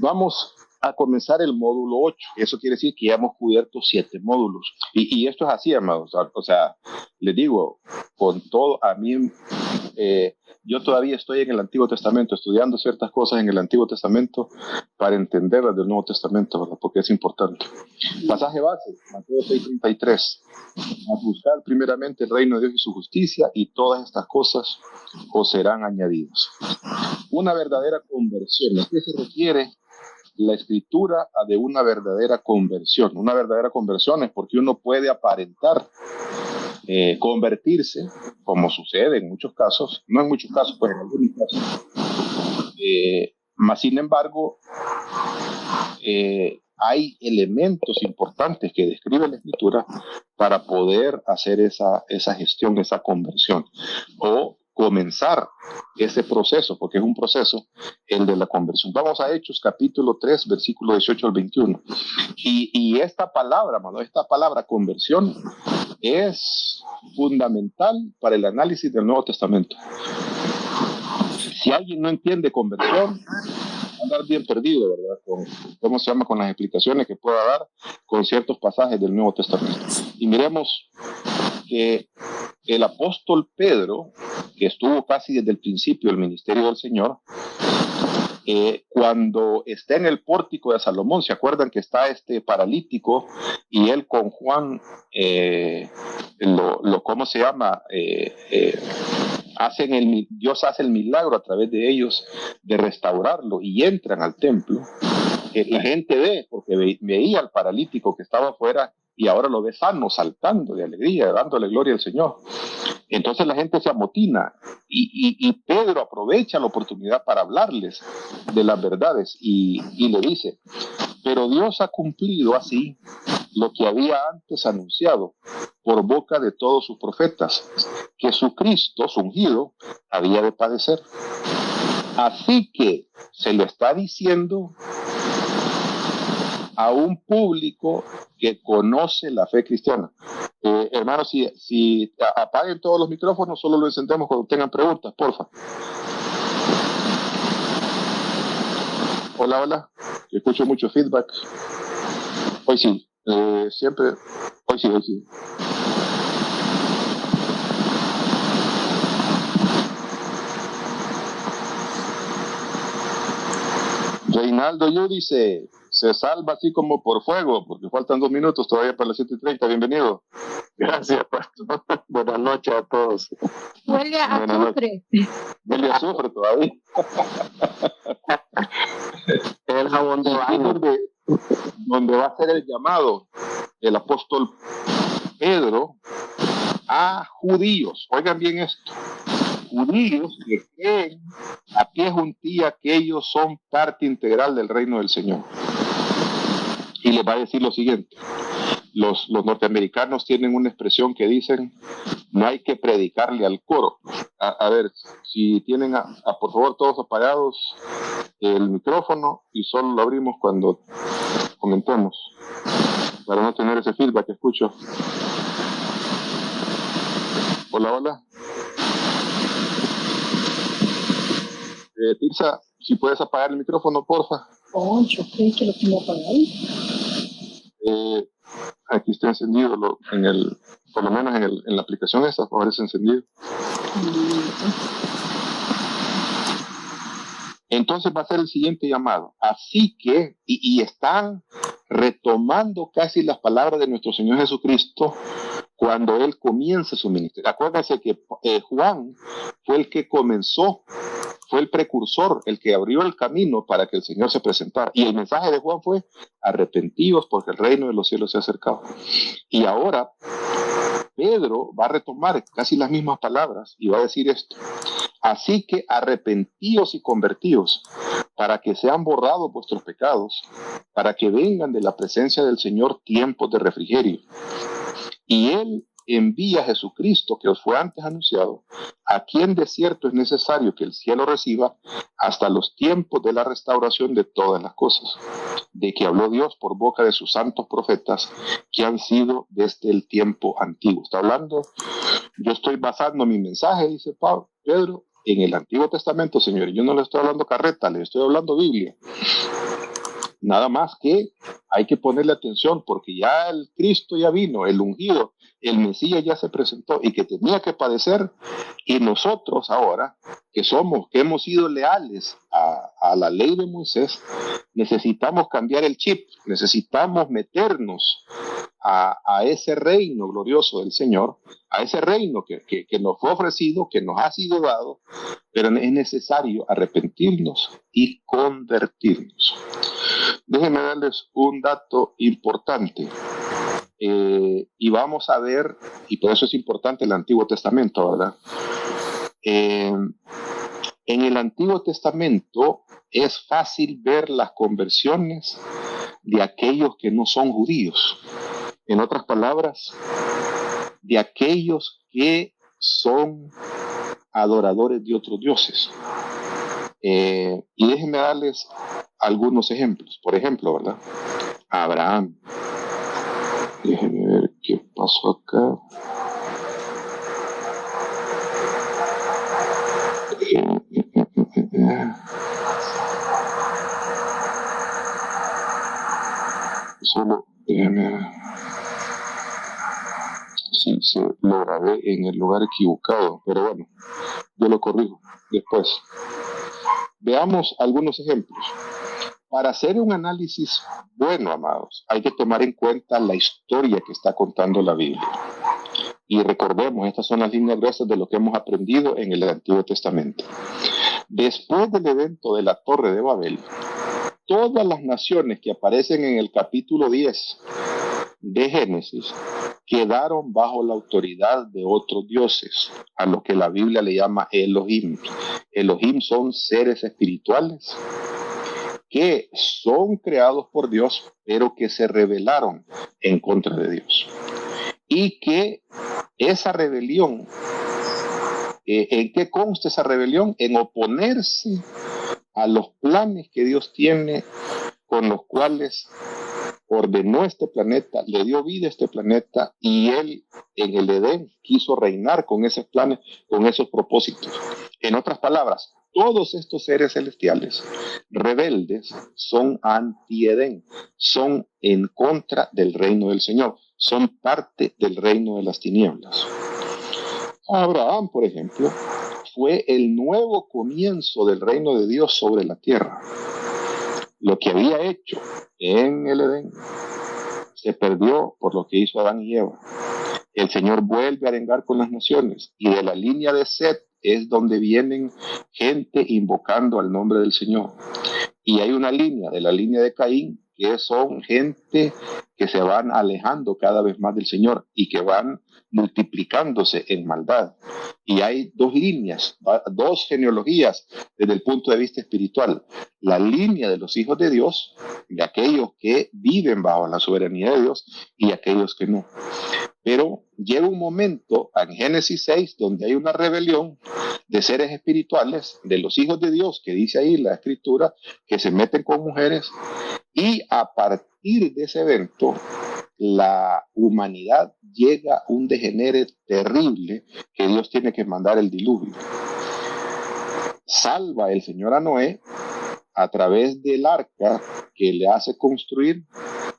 Vamos a comenzar el módulo 8. Eso quiere decir que ya hemos cubierto 7 módulos. Y esto es así, amados. O sea, les digo, con todo, a mí, yo todavía estoy en el Antiguo Testamento, estudiando ciertas cosas en el Antiguo Testamento para entender las del Nuevo Testamento, ¿verdad? Porque es importante. Pasaje base, Mateo 6:33. A buscar primeramente el reino de Dios y su justicia, y todas estas cosas os serán añadidas. Una verdadera conversión. ¿A qué se refiere la escritura de una verdadera conversión? Una verdadera conversión es porque uno puede aparentar convertirse, como sucede en muchos casos, no en muchos casos, pero en algunos casos, mas sin embargo, hay elementos importantes que describe la escritura para poder hacer esa gestión, esa conversión, o comenzar ese proceso, porque es un proceso, el de la conversión. Vamos a Hechos capítulo 3, versículo 18 al 21. Y esta palabra, mano, esta palabra conversión es fundamental para el análisis del Nuevo Testamento. Si alguien no entiende conversión, va a andar bien perdido, ¿verdad? ¿Cómo se llama? Con las explicaciones que pueda dar con ciertos pasajes del Nuevo Testamento. Y miremos que el apóstol Pedro, que estuvo casi desde el principio del ministerio del Señor, cuando está en el pórtico de Salomón, ¿se acuerdan que está este paralítico y él con Juan, ¿cómo se llama? Dios hace el milagro a través de ellos de restaurarlo y entran al templo. La gente ve, porque veía al paralítico que estaba afuera y ahora lo ve sano, saltando de alegría, dándole gloria al Señor. Entonces la gente se amotina y Pedro aprovecha la oportunidad para hablarles de las verdades y le dice: pero Dios ha cumplido así lo que había antes anunciado por boca de todos sus profetas, que su Cristo, su ungido, había de padecer. Así que se lo está diciendo a un público que conoce la fe cristiana. Hermanos, si apaguen todos los micrófonos, solo lo encendemos cuando tengan preguntas, porfa. Hola, escucho mucho feedback. Hoy sí, siempre, hoy sí. Reinaldo Yu dice: se salva así como por fuego, porque faltan 2 minutos todavía para las 7:30. Bienvenido. Gracias, pastor. Buenas noches a todos. Huele a azufre. Huele a azufre todavía. El jabón de baño. Donde va a ser el llamado el apóstol Pedro a judíos. Oigan bien esto. Judíos que creen a pie juntilla que ellos son parte integral del reino del Señor. Y les va a decir lo siguiente: los norteamericanos tienen una expresión que dicen: no hay que predicarle al coro. A ver, si tienen por favor todos apagados el micrófono y solo lo abrimos cuando comentemos, para no tener ese feedback que escucho. Hola. Tirsa, si puedes apagar el micrófono, porfa. Yo creo que lo tengo apagado. Aquí está encendido, por lo menos en la aplicación esta aparece encendido. Entonces va a ser el siguiente llamado. Así que, y están retomando casi las palabras de nuestro Señor Jesucristo cuando Él comienza su ministerio. Acuérdense que Juan fue el que comenzó, fue el precursor, el que abrió el camino para que el Señor se presentara. Y el mensaje de Juan fue: arrepentíos porque el reino de los cielos se ha acercado. Y ahora Pedro va a retomar casi las mismas palabras y va a decir esto: así que arrepentíos y convertíos para que sean borrados vuestros pecados, para que vengan de la presencia del Señor tiempos de refrigerio. Y Él envía a Jesucristo, que os fue antes anunciado, a quien de cierto es necesario que el cielo reciba hasta los tiempos de la restauración de todas las cosas, de que habló Dios por boca de sus santos profetas, que han sido desde el tiempo antiguo. Está hablando, yo estoy basando mi mensaje, dice Pedro, en el Antiguo Testamento, señores. Yo no le estoy hablando carreta, le estoy hablando Biblia. Nada más que hay que ponerle atención porque ya el Cristo ya vino, el ungido, el Mesías ya se presentó y que tenía que padecer, y nosotros ahora que hemos sido leales a la ley de Moisés, necesitamos cambiar el chip, necesitamos meternos a ese reino glorioso del Señor, a ese reino que nos fue ofrecido, que nos ha sido dado, pero es necesario arrepentirnos y convertirnos. Déjenme darles un dato importante. Y vamos a ver, y por eso es importante el Antiguo Testamento, ¿verdad? En el Antiguo Testamento es fácil ver las conversiones de aquellos que no son judíos. En otras palabras, de aquellos que son adoradores de otros dioses. Y déjenme darles algunos ejemplos. Por ejemplo, ¿verdad? Abraham. Déjenme ver qué pasó acá. Solo déjenme ver. Sí, lo grabé en el lugar equivocado, pero bueno, yo lo corrijo después. Veamos algunos ejemplos. Para hacer un análisis bueno, amados, hay que tomar en cuenta la historia que está contando la Biblia. Y recordemos, estas son las líneas gruesas de lo que hemos aprendido en el Antiguo Testamento. Después del evento de la Torre de Babel, todas las naciones que aparecen en el capítulo 10 de Génesis quedaron bajo la autoridad de otros dioses, a los que la Biblia le llama Elohim. Elohim son seres espirituales que son creados por Dios, pero que se rebelaron en contra de Dios. Y que esa rebelión, ¿en qué consta esa rebelión? En oponerse a los planes que Dios tiene, con los cuales ordenó este planeta, le dio vida a este planeta, y él en el Edén quiso reinar con esos planes, con esos propósitos. En otras palabras, todos estos seres celestiales rebeldes son anti-Edén, son en contra del reino del Señor, son parte del reino de las tinieblas. Abraham, por ejemplo, fue el nuevo comienzo del reino de Dios sobre la tierra. Lo que había hecho en el Edén se perdió por lo que hizo Adán y Eva. El Señor vuelve a arengar con las naciones, y de la línea de Set es donde vienen gente invocando al nombre del Señor. Y hay una línea, de la línea de Caín, que son gente que se van alejando cada vez más del Señor y que van multiplicándose en maldad. Y hay dos líneas, dos genealogías desde el punto de vista espiritual. La línea de los hijos de Dios, de aquellos que viven bajo la soberanía de Dios, y aquellos que no. Pero llega un momento en Génesis 6 donde hay una rebelión de seres espirituales, de los hijos de Dios, que dice ahí la Escritura, que se meten con mujeres, y a partir de ese evento la humanidad llega a un degenere terrible, que Dios tiene que mandar el diluvio. Salva el Señor a Noé a través del arca que le hace construir,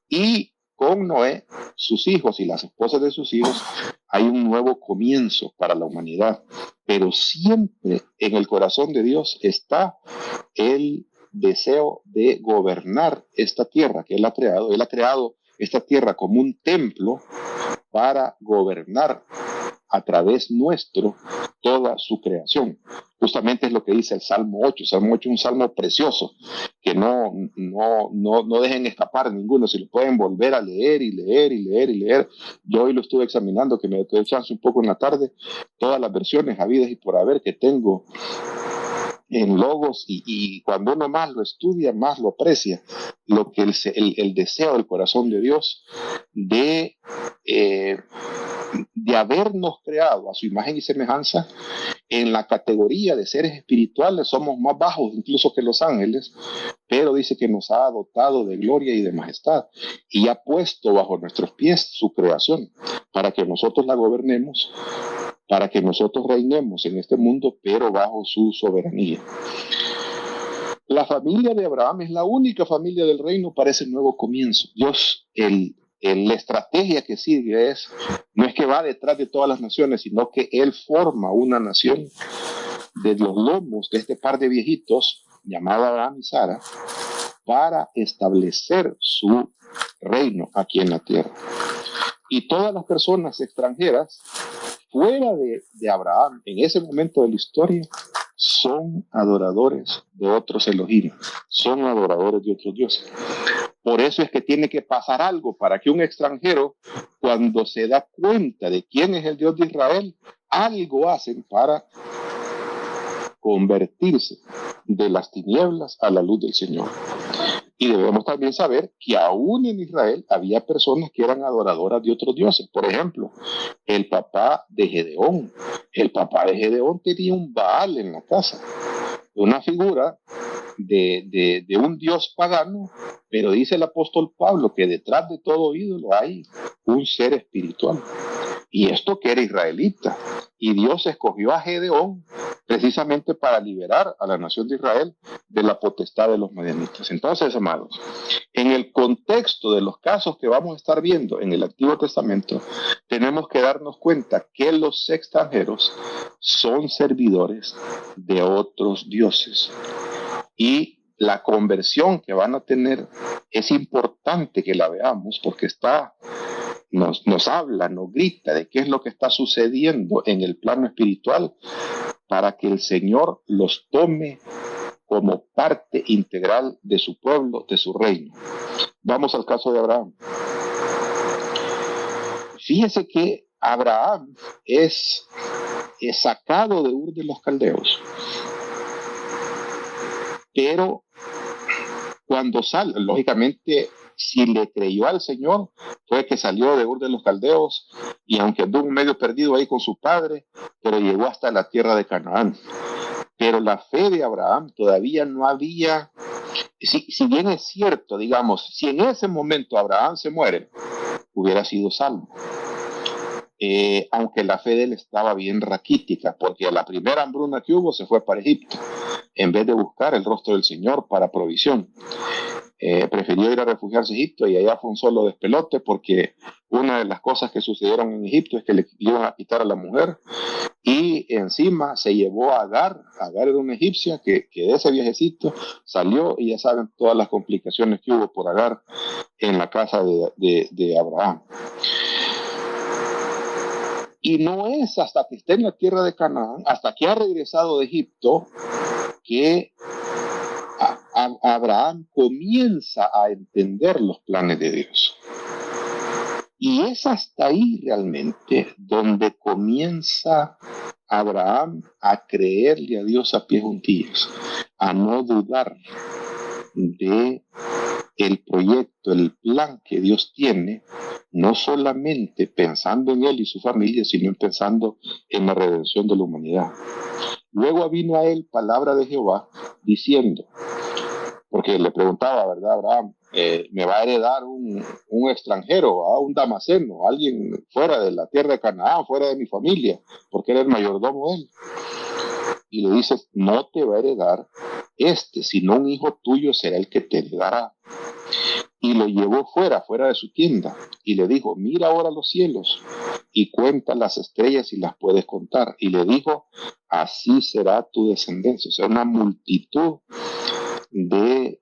y con Noé, sus hijos y las esposas de sus hijos, hay un nuevo comienzo para la humanidad. Pero siempre en el corazón de Dios está el deseo de gobernar esta tierra que Él ha creado. Él ha creado esta tierra como un templo para gobernar a través nuestro toda su creación. Justamente es lo que dice el Salmo 8. El Salmo 8 es un salmo precioso, que no dejen escapar ninguno. Si lo pueden volver a leer y leer y leer y leer. Yo hoy lo estuve examinando, que me quedé chance un poco en la tarde, todas las versiones habidas y por haber que tengo en Logos, y cuando uno más lo estudia, más lo aprecia, lo que el deseo del corazón de Dios de habernos creado a su imagen y semejanza. En la categoría de seres espirituales somos más bajos incluso que los ángeles, pero dice que nos ha dotado de gloria y de majestad, y ha puesto bajo nuestros pies su creación para que nosotros la gobernemos, para que nosotros reinemos en este mundo, pero bajo su soberanía. La familia de Abraham es la única familia del reino para ese nuevo comienzo. Dios, la estrategia que sigue no es que va detrás de todas las naciones, sino que Él forma una nación de los lomos de este par de viejitos, llamada Abraham y Sara, para establecer su reino aquí en la tierra. Y todas las personas extranjeras fuera de Abraham, en ese momento de la historia, son adoradores de otros Elohim, son adoradores de otros dioses. Por eso es que tiene que pasar algo para que un extranjero, cuando se da cuenta de quién es el Dios de Israel, algo hacen para convertirse de las tinieblas a la luz del Señor. Y debemos también saber que aún en Israel había personas que eran adoradoras de otros dioses. Por ejemplo, el papá de Gedeón. El papá de Gedeón tenía un Baal en la casa, una figura de un dios pagano, pero dice el apóstol Pablo que detrás de todo ídolo hay un ser espiritual. Y esto que era israelita. Y Dios escogió a Gedeón precisamente para liberar a la nación de Israel de la potestad de los madianitas. Entonces, amados, en el contexto de los casos que vamos a estar viendo en el Antiguo Testamento, tenemos que darnos cuenta que los extranjeros son servidores de otros dioses. Y la conversión que van a tener es importante que la veamos porque nos habla, nos grita de qué es lo que está sucediendo en el plano espiritual para que el Señor los tome como parte integral de su pueblo, de su reino. Vamos al caso de Abraham. Fíjese que Abraham es sacado de Ur de los Caldeos, pero cuando sale, lógicamente, si le creyó al Señor, fue que salió de Ur de los Caldeos y aunque anduvo medio perdido ahí con su padre, pero llegó hasta la tierra de Canaán. Pero la fe de Abraham todavía no había, si bien es cierto, digamos, si en ese momento Abraham se muere, hubiera sido salvo. Aunque la fe de él estaba bien raquítica, porque a la primera hambruna que hubo se fue para Egipto, en vez de buscar el rostro del Señor para provisión. Prefirió ir a refugiarse a Egipto y allá fue un solo despelote, porque una de las cosas que sucedieron en Egipto es que le iban a quitar a la mujer y encima se llevó a Agar. Agar era una egipcia que de ese viajecito salió y ya saben todas las complicaciones que hubo por Agar en la casa de Abraham. Y no es hasta que esté en la tierra de Canaán, hasta que ha regresado de Egipto, que Abraham comienza a entender los planes de Dios. Y es hasta ahí realmente donde comienza Abraham a creerle a Dios a pies juntillas, a no dudar de el proyecto, el plan que Dios tiene, no solamente pensando en él y su familia, sino pensando en la redención de la humanidad. Luego vino a él palabra de Jehová diciendo, porque le preguntaba, ¿verdad, Abraham? ¿Me va a heredar un extranjero, un damaseno, alguien fuera de la tierra de Canaán, fuera de mi familia, porque era el mayordomo de él? Y le dice, no te va a heredar sino un hijo tuyo será el que te heredará. Y lo llevó fuera de su tienda, y le dijo, mira ahora los cielos, y cuenta las estrellas si las puedes contar. Y le dijo, así será tu descendencia. O sea, una multitud de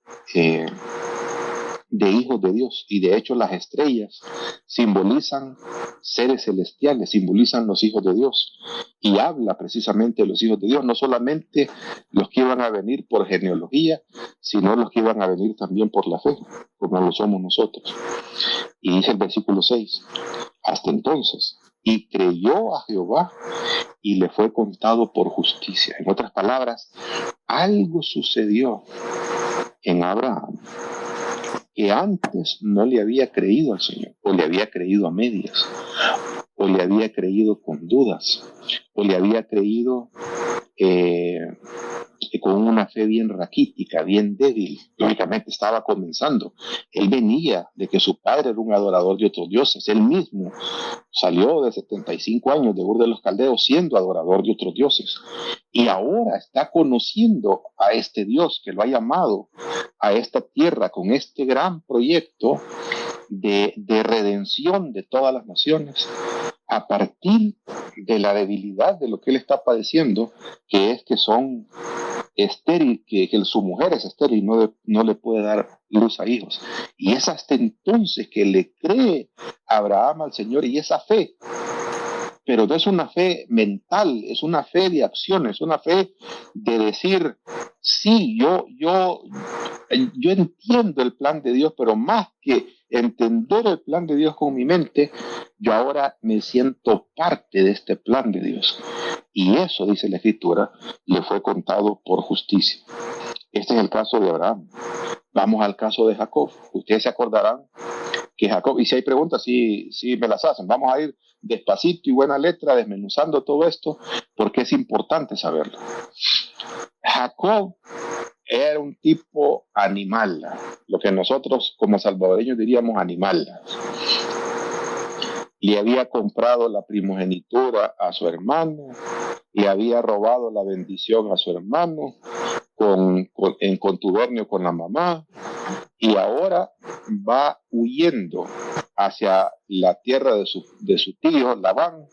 hijos de Dios. Y de hecho las estrellas simbolizan seres celestiales, simbolizan los hijos de Dios. Y habla precisamente de los hijos de Dios, no solamente los que iban a venir por genealogía, sino los que iban a venir también por la fe, como lo somos nosotros. Y dice el versículo 6, hasta entonces, y creyó a Jehová y le fue contado por justicia. En otras palabras, algo sucedió en Abraham que antes no le había creído al Señor, o le había creído a medias, o le había creído con dudas, o le había creído con una fe bien raquítica, bien débil. Lógicamente estaba comenzando. Él venía de que su padre era un adorador de otros dioses. Él mismo salió de 75 años de Ur de los Caldeos siendo adorador de otros dioses. Y ahora está conociendo a este Dios que lo ha llamado a esta tierra con este gran proyecto de redención de todas las naciones a partir de la debilidad de lo que él está padeciendo, que es que son estéril, que su mujer es estéril y no le puede dar luz a hijos. Y es hasta entonces que le cree Abraham al Señor, y esa fe, pero no es una fe mental, es una fe de acción, es una fe de decir, sí, yo entiendo el plan de Dios, pero más que entender el plan de Dios con mi mente, yo ahora me siento parte de este plan de Dios. Y eso, dice la Escritura, le fue contado por justicia. Este es el caso de Abraham. Vamos al caso de Jacob. Ustedes se acordarán que Jacob, y si hay preguntas, sí me las hacen. Vamos a ir despacito y buena letra desmenuzando todo esto, porque es importante saberlo. Jacob era un tipo animal, lo que nosotros como salvadoreños diríamos animal. Le había comprado la primogenitura a su hermano, le había robado la bendición a su hermano en contubernio con la mamá, y ahora va huyendo hacia la tierra de su tío Labán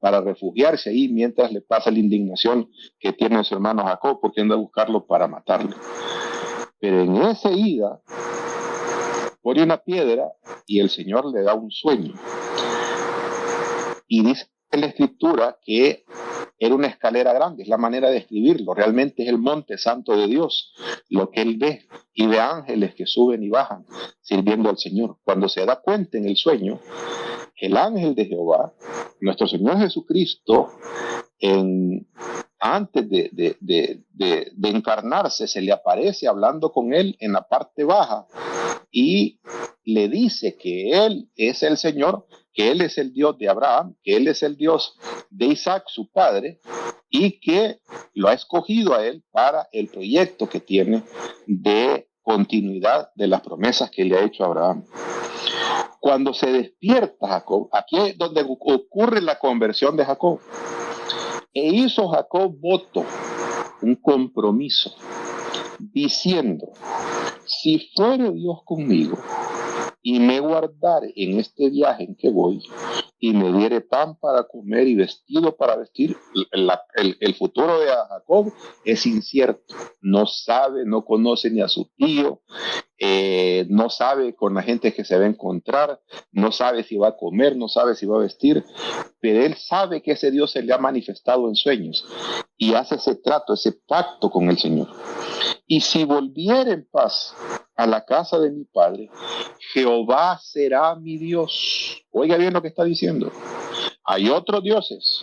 para refugiarse ahí mientras le pasa la indignación que tiene su hermano Jacob porque anda a buscarlo para matarlo. Pero en esa ida pone una piedra y el Señor le da un sueño. Y dice en la Escritura que era una escalera grande, es la manera de escribirlo. Realmente es el monte santo de Dios, lo que él ve, y ve ángeles que suben y bajan sirviendo al Señor. Cuando se da cuenta en el sueño, el ángel de Jehová, nuestro Señor Jesucristo, antes de encarnarse, se le aparece hablando con él en la parte baja y le dice que él es el Señor, que él es el Dios de Abraham, que él es el Dios de Isaac, su padre, y que lo ha escogido a él para el proyecto que tiene de continuidad de las promesas que le ha hecho a Abraham. Cuando se despierta Jacob, aquí es donde ocurre la conversión de Jacob. E hizo Jacob voto, un compromiso, diciendo, si fuere Dios conmigo y me guardare en este viaje en que voy, y me diere pan para comer y vestido para vestir, el futuro de Jacob es incierto. No sabe, no conoce ni a su tío, no sabe con la gente que se va a encontrar, no sabe si va a comer, no sabe si va a vestir, pero él sabe que ese Dios se le ha manifestado en sueños y hace ese trato, ese pacto con el Señor. Y si volviera en paz a la casa de mi padre, Jehová será mi Dios. Oiga bien lo que está diciendo. Hay otros dioses,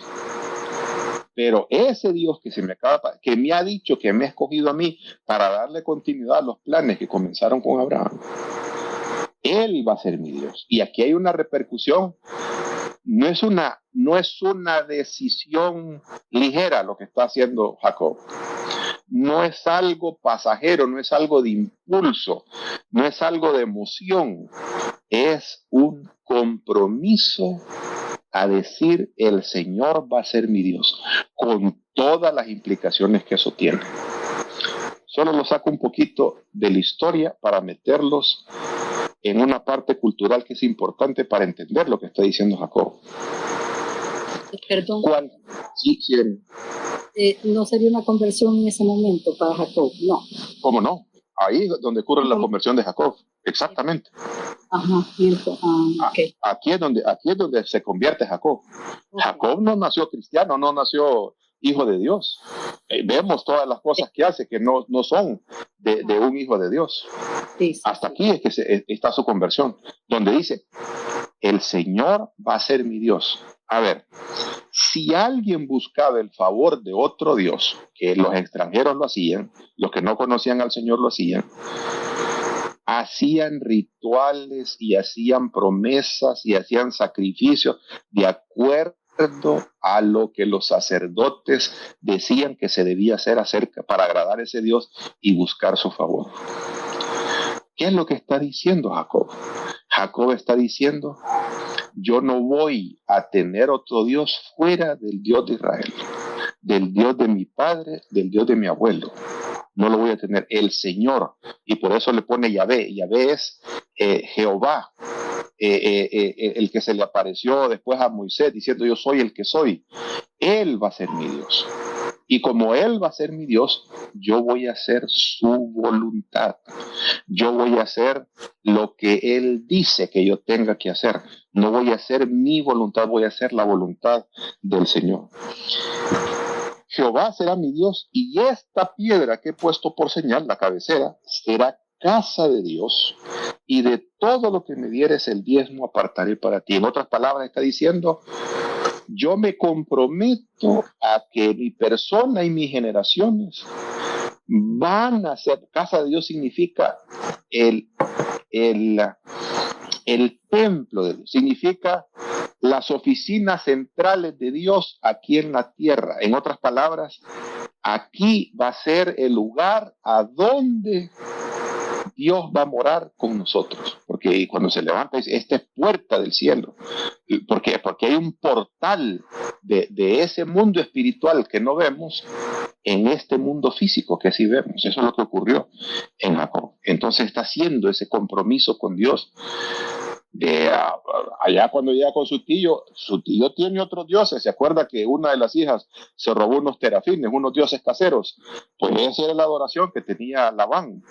pero ese Dios que me ha dicho, que me ha escogido a mí para darle continuidad a los planes que comenzaron con Abraham, él va a ser mi Dios. Y aquí hay una repercusión. No es una decisión ligera lo que está haciendo Jacob. No es algo pasajero, no es algo de impulso, no es algo de emoción. Es un compromiso a decir, el Señor va a ser mi Dios, con todas las implicaciones que eso tiene. Solo lo saco un poquito de la historia para meterlos en una parte cultural que es importante para entender lo que está diciendo Jacob. Perdón. ¿Cuál? Sí. No sería una conversión en ese momento para Jacob, no. ¿Cómo no? Ahí es donde ocurre la conversión de Jacob, exactamente. Ajá, okay. Aquí es donde se convierte Jacob. Okay. Jacob no nació cristiano, no nació hijo de Dios. Vemos todas las cosas que hace que no son de un hijo de Dios. Sí. Hasta aquí es que está su conversión, donde dice, el Señor va a ser mi Dios. A ver, si alguien buscaba el favor de otro Dios, que los extranjeros lo hacían, los que no conocían al Señor lo hacían rituales y hacían promesas y hacían sacrificios de acuerdo a lo que los sacerdotes decían que se debía hacer acerca para agradar a ese Dios y buscar su favor. ¿Qué es lo que está diciendo Jacob? Jacob está diciendo: yo no voy a tener otro Dios fuera del Dios de Israel, del Dios de mi padre, del Dios de mi abuelo. No lo voy a tener, el Señor. Y por eso le pone Yahvé. Yahvé es Jehová, el que se le apareció después a Moisés diciendo: yo soy el que soy. Él va a ser mi Dios. Y como Él va a ser mi Dios, yo voy a hacer su voluntad. Yo voy a hacer lo que Él dice que yo tenga que hacer. No voy a hacer mi voluntad, voy a hacer la voluntad del Señor. Jehová será mi Dios, y esta piedra que he puesto por señal, la cabecera, será casa de Dios, y de todo lo que me dieres el diezmo apartaré para ti. En otras palabras, está diciendo: yo me comprometo a que mi persona y mis generaciones van a ser casa de Dios. Significa el templo de Dios, significa las oficinas centrales de Dios aquí en la tierra. En otras palabras, aquí va a ser el lugar a donde Dios va a morar con nosotros, porque cuando se levanta, esta es puerta del cielo. ¿Por qué? Porque hay un portal de ese mundo espiritual que no vemos en este mundo físico que sí vemos. Eso es lo que ocurrió en Jacob. Entonces está haciendo ese compromiso con Dios. Allá cuando llega con su tío tiene otros dioses. Se acuerda que una de las hijas se robó unos terafines, unos dioses caseros. Pues esa era la adoración que tenía Labán.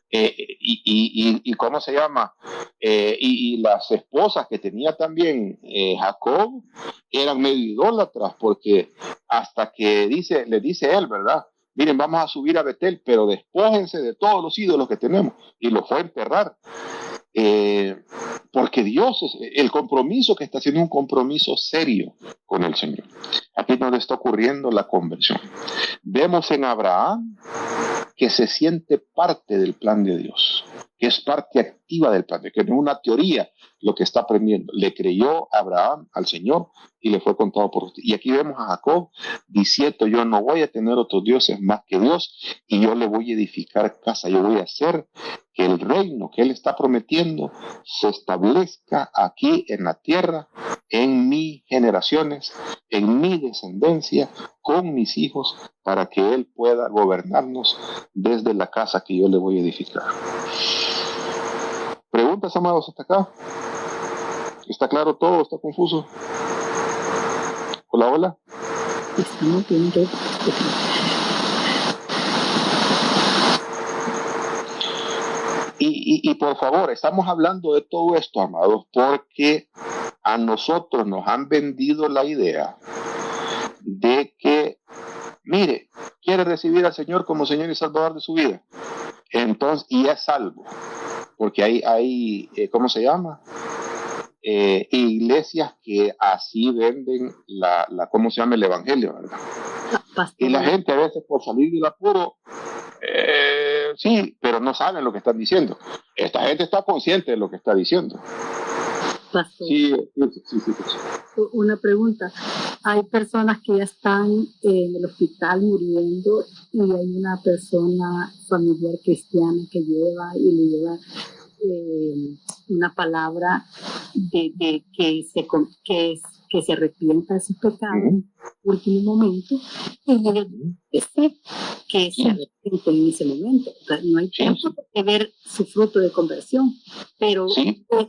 Y ¿cómo se llama? Y las esposas que tenía también Jacob eran medio idólatras, porque hasta que le dice él, ¿verdad? Miren, vamos a subir a Betel, pero despójense de todos los ídolos que tenemos. Y lo fue a enterrar. Porque Dios, el compromiso que está haciendo, un compromiso serio con el Señor. Aquí es donde está ocurriendo la conversión. Vemos en Abraham que se siente parte del plan de Dios, que es parte activa del plan, que no es una teoría lo que está aprendiendo. Le creyó Abraham al Señor y le fue contado por usted. Y aquí vemos a Jacob diciendo: yo no voy a tener otros dioses más que Dios, y yo le voy a edificar casa. Yo voy a hacer que el reino que él está prometiendo se establezca aquí en la tierra, en mis generaciones, en mi descendencia, con mis hijos, para que él pueda gobernarnos desde la casa que yo le voy a edificar. ¿Preguntas, amados, hasta acá? ¿Está claro todo? ¿Está confuso? Hola, hola. Estamos viendo. Y por favor, estamos hablando de todo esto, amados, porque a nosotros nos han vendido la idea de que, mire, quiere recibir al Señor como Señor y Salvador de su vida, entonces, y es salvo, porque hay ¿cómo se llama? Iglesias que así venden ¿cómo se llama? El evangelio, ¿verdad? Y la gente a veces, por salir del apuro, sí, pero no saben lo que están diciendo. Esta gente está consciente de lo que está diciendo. Pastor, Sí. una pregunta. Hay personas que ya están en el hospital muriendo, y hay una persona familiar cristiana que lleva y le lleva una palabra de que se arrepienta de sus pecados, último momento, y ellos dicen que se arrepienten en ese momento. O sea, no hay tiempo de ver su fruto de conversión, pero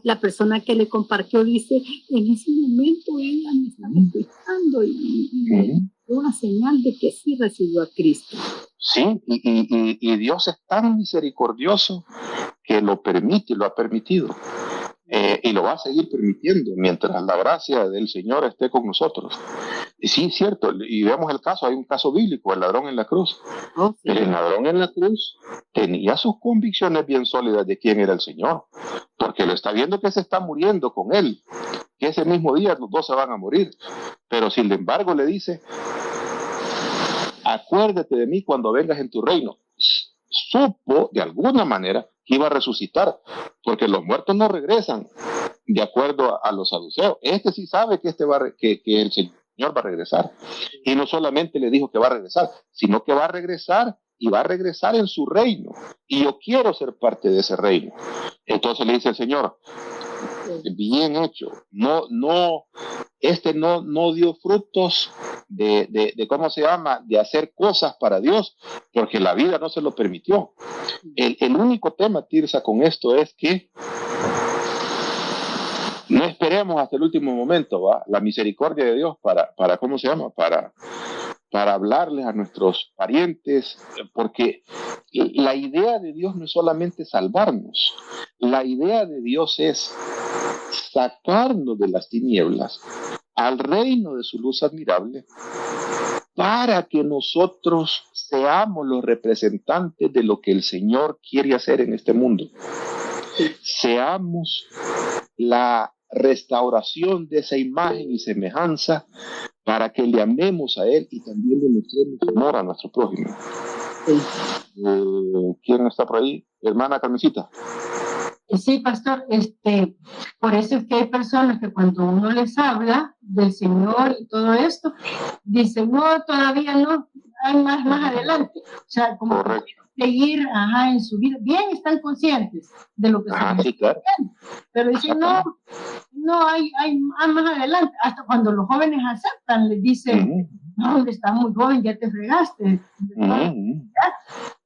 la persona que le compartió dice: en ese momento ella me estaba escuchando y me dio una señal de que sí recibió a Cristo. Sí, y Dios es tan misericordioso que lo permite y lo ha permitido. Y lo va a seguir permitiendo mientras la gracia del Señor esté con nosotros. Y sí, cierto, y vemos el caso, hay un caso bíblico, el ladrón en la cruz. El ladrón en la cruz tenía sus convicciones bien sólidas de quién era el Señor, porque lo está viendo que se está muriendo con él, que ese mismo día los dos se van a morir, pero sin embargo le dice: acuérdate de mí cuando vengas en tu reino. Supo de alguna manera que iba a resucitar, porque los muertos no regresan de acuerdo a los saduceos. Este sí sabe que que el Señor Señor va a regresar. Y no solamente le dijo que va a regresar, sino que va a regresar y va a regresar en su reino. Y yo quiero ser parte de ese reino. Entonces le dice el Señor, bien hecho. No dio frutos de ¿cómo se llama? De hacer cosas para Dios, porque la vida no se lo permitió. El único tema, Tirsa, con esto es que no esperemos hasta el último momento, ¿va? La misericordia de Dios para ¿cómo se llama? Para hablarles a nuestros parientes, porque la idea de Dios no es solamente salvarnos, la idea de Dios es sacarnos de las tinieblas al reino de su luz admirable, para que nosotros seamos los representantes de lo que el Señor quiere hacer en este mundo. Seamos la restauración de esa imagen y semejanza para que le amemos a Él y también le mostremos amor a nuestro prójimo. ¿Quién está por ahí? Hermana Carmencita. Sí, pastor, por eso es que hay personas que cuando uno les habla del Señor y todo esto, dicen, no, todavía no, hay más adelante. O sea, como seguir en su vida. Bien, están conscientes de lo que se está haciendo, pero dicen, no, hay más adelante. Hasta cuando los jóvenes aceptan, les dicen, no, estás muy joven, ya te fregaste.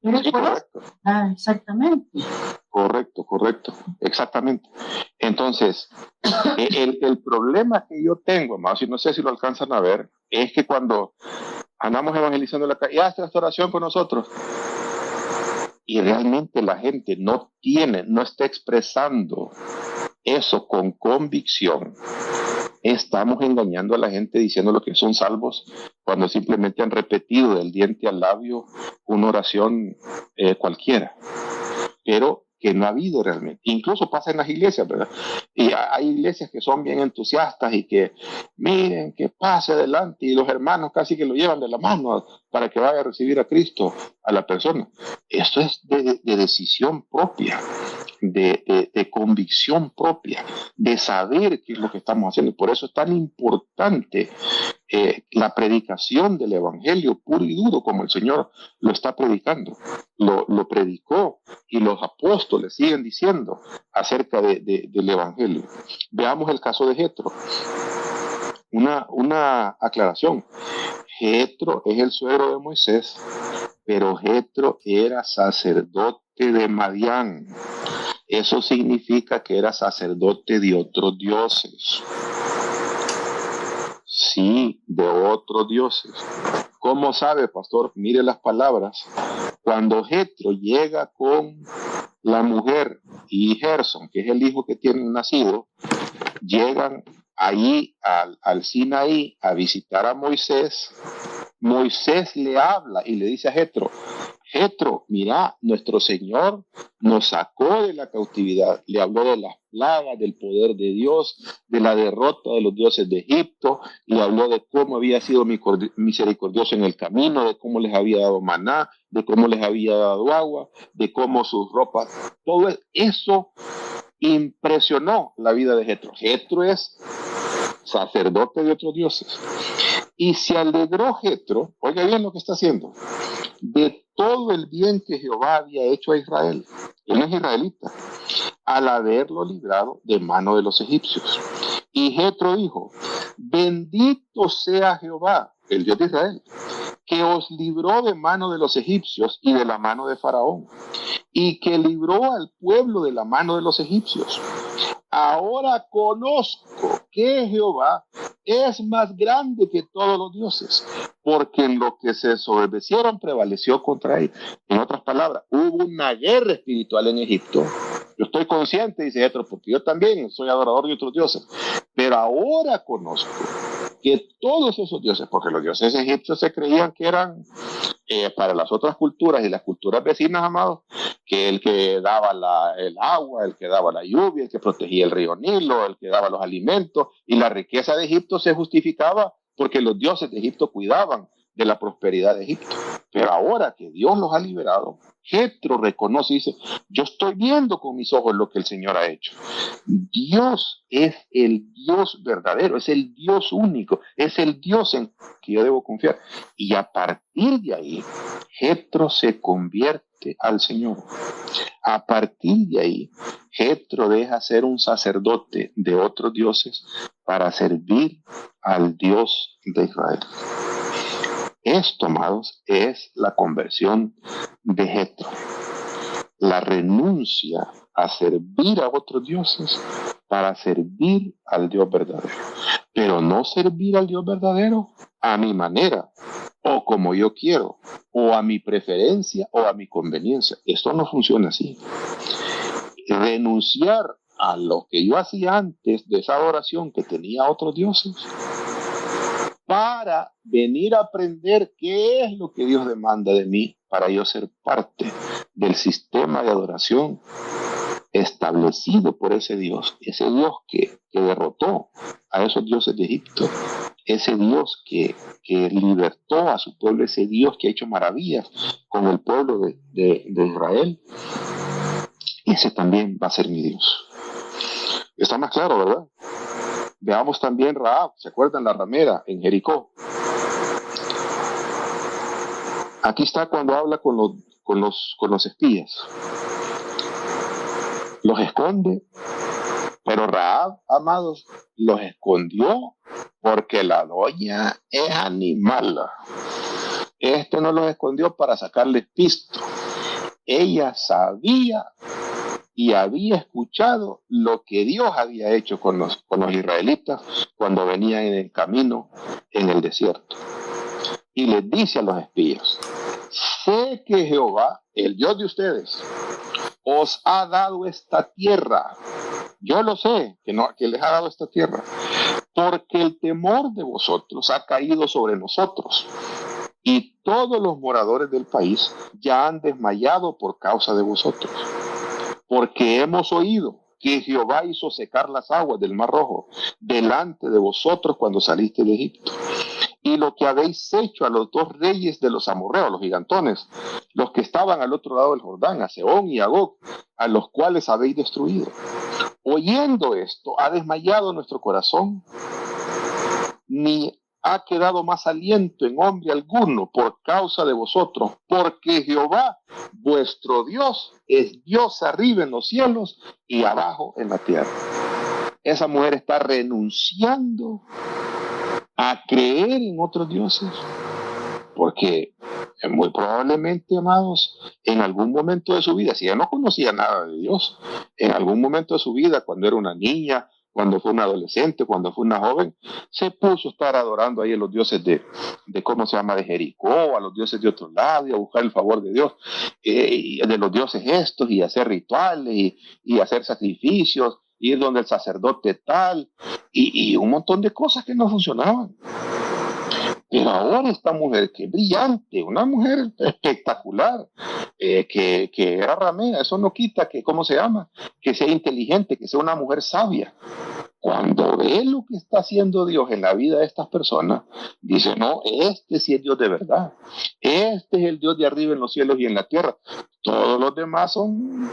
Pero es por eso. Exactamente. Correcto, exactamente. Entonces, el problema que yo tengo, hermanos, y no sé si lo alcanzan a ver, es que cuando andamos evangelizando la calle, haz esta oración con nosotros, y realmente la gente no está expresando eso con convicción, estamos engañando a la gente diciendo lo que son salvos cuando simplemente han repetido del diente al labio una oración cualquiera, pero que no ha habido realmente. Incluso pasa en las iglesias, ¿verdad? Y hay iglesias que son bien entusiastas y que miren, que pase adelante, y los hermanos casi que lo llevan de la mano para que vaya a recibir a Cristo a la persona. Esto es de decisión propia, de convicción propia, de saber qué es lo que estamos haciendo. Por eso es tan importante la predicación del evangelio puro y duro, como el Señor lo está predicando. Lo predicó y los apóstoles siguen diciendo acerca del evangelio. Veamos el caso de Jetro. Una aclaración. Jetro es el suegro de Moisés, pero Jetro era sacerdote de Madián. Eso significa que era sacerdote de otros dioses. Sí, de otros dioses. ¿Cómo sabe, pastor? Mire las palabras. Cuando Jetro llega con la mujer y Gerson, que es el hijo que tienen nacido, llegan ahí al Sinaí a visitar a Moisés. Moisés le habla y le dice a Jetro, mira, nuestro Señor nos sacó de la cautividad. Le habló de las plagas, del poder de Dios, de la derrota de los dioses de Egipto. Le habló de cómo había sido misericordioso en el camino, de cómo les había dado maná, de cómo les había dado agua, de cómo sus ropas. Todo eso impresionó la vida de Jetro. Jetro es sacerdote de otros dioses. Y se alegró Jetro, oiga bien lo que está haciendo, de todo el bien que Jehová había hecho a Israel. Él es israelita, al haberlo librado de mano de los egipcios. Y Jetro dijo, bendito sea Jehová, el Dios de Israel, que os libró de mano de los egipcios y de la mano de Faraón, y que libró al pueblo de la mano de los egipcios. Ahora conozco que Jehová es más grande que todos los dioses, porque en lo que se desobedecieron prevaleció contra él. En otras palabras, hubo una guerra espiritual en Egipto. Yo estoy consciente, dice Jetro, porque yo también soy adorador de otros dioses, pero ahora conozco que todos esos dioses, porque los dioses egipcios se creían que eran para las otras culturas y las culturas vecinas, amados, que el que daba el agua, el que daba la lluvia, el que protegía el río Nilo, el que daba los alimentos, y la riqueza de Egipto se justificaba porque los dioses de Egipto cuidaban de la prosperidad de Egipto. Pero ahora que Dios los ha liberado, Jetro reconoce y dice, yo estoy viendo con mis ojos lo que el Señor ha hecho. Dios es el Dios verdadero, es el Dios único, es el Dios en que yo debo confiar. Y a partir de ahí, Jetro se convierte al Señor. A partir de ahí, Jetro deja ser un sacerdote de otros dioses para servir al Dios de Israel. Esto, amados, es la conversión de Jetro. La renuncia a servir a otros dioses para servir al Dios verdadero. Pero no servir al Dios verdadero a mi manera, o como yo quiero, o a mi preferencia, o a mi conveniencia. Esto no funciona así. Renunciar a lo que yo hacía antes de esa adoración que tenía a otros dioses, para venir a aprender qué es lo que Dios demanda de mí, para yo ser parte del sistema de adoración establecido por ese Dios que derrotó a esos dioses de Egipto, ese Dios que libertó a su pueblo, ese Dios que ha hecho maravillas con el pueblo de Israel. Ese también va a ser mi Dios. Está más claro, ¿verdad? Veamos también Rahab, ¿se acuerdan? La ramera en Jericó. Aquí está cuando habla con los espías. Los esconde, pero Rahab, amados, los escondió porque la doña es animal. Esto no los escondió para sacarles pisto. Ella sabía y había escuchado lo que Dios había hecho con los israelitas cuando venían en el camino en el desierto. Y les dice a los espías, sé que Jehová, el Dios de ustedes, os ha dado esta tierra. Yo lo sé, que les ha dado esta tierra, porque el temor de vosotros ha caído sobre nosotros. Y todos los moradores del país ya han desmayado por causa de vosotros. Porque hemos oído que Jehová hizo secar las aguas del Mar Rojo delante de vosotros cuando saliste de Egipto. Y lo que habéis hecho a los dos reyes de los amorreos, los gigantones, los que estaban al otro lado del Jordán, a Sehón y a Og, a los cuales habéis destruido. Oyendo esto, ha desmayado nuestro corazón, ni ha quedado más aliento en hombre alguno por causa de vosotros, porque Jehová, vuestro Dios, es Dios arriba en los cielos y abajo en la tierra. Esa mujer está renunciando a creer en otros dioses, porque muy probablemente, amados, en algún momento de su vida, si ella no conocía nada de Dios, en algún momento de su vida, cuando era una niña, cuando fue una adolescente, cuando fue una joven, se puso a estar adorando ahí a los dioses de Jericó, a los dioses de otro lado, y a buscar el favor de Dios, de los dioses estos, y hacer rituales, y hacer sacrificios, ir donde el sacerdote tal, y un montón de cosas que no funcionaban. Pero ahora esta mujer, que es brillante, una mujer espectacular, que era ramera, eso no quita que, ¿cómo se llama? Que sea inteligente, que sea una mujer sabia. Cuando ve lo que está haciendo Dios en la vida de estas personas, dice, no, este sí es Dios de verdad. Este es el Dios de arriba en los cielos y en la tierra. Todos los demás son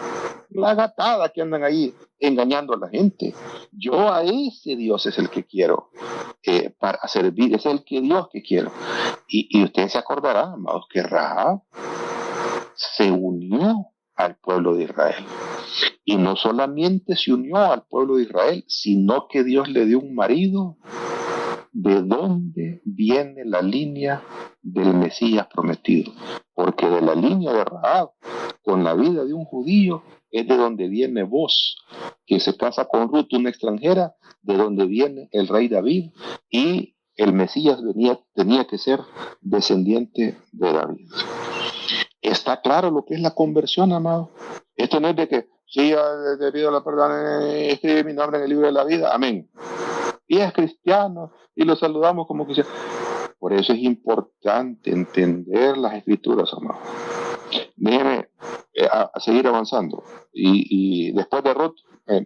la gatada que andan ahí engañando a la gente. Yo a ese Dios es el que quiero para servir, es el que Dios que quiero. Y ustedes se acordarán, amados, que Rahab se unió al pueblo de Israel. Y no solamente se unió al pueblo de Israel, sino que Dios le dio un marido de donde viene la línea del Mesías prometido. Porque de la línea de Rahab, con la vida de un judío, es de donde viene Boz, que se casa con Ruth, una extranjera, de donde viene el rey David, y el Mesías tenía que ser descendiente de David. Está claro lo que es la conversión, amado. Esto no es de que, sí, te pido la perdón, escribe mi nombre en el libro de la vida, amén. Y es cristiano, y lo saludamos como que sea. Por eso es importante entender las escrituras, amado. Déjeme a seguir avanzando. Y después de Ruth,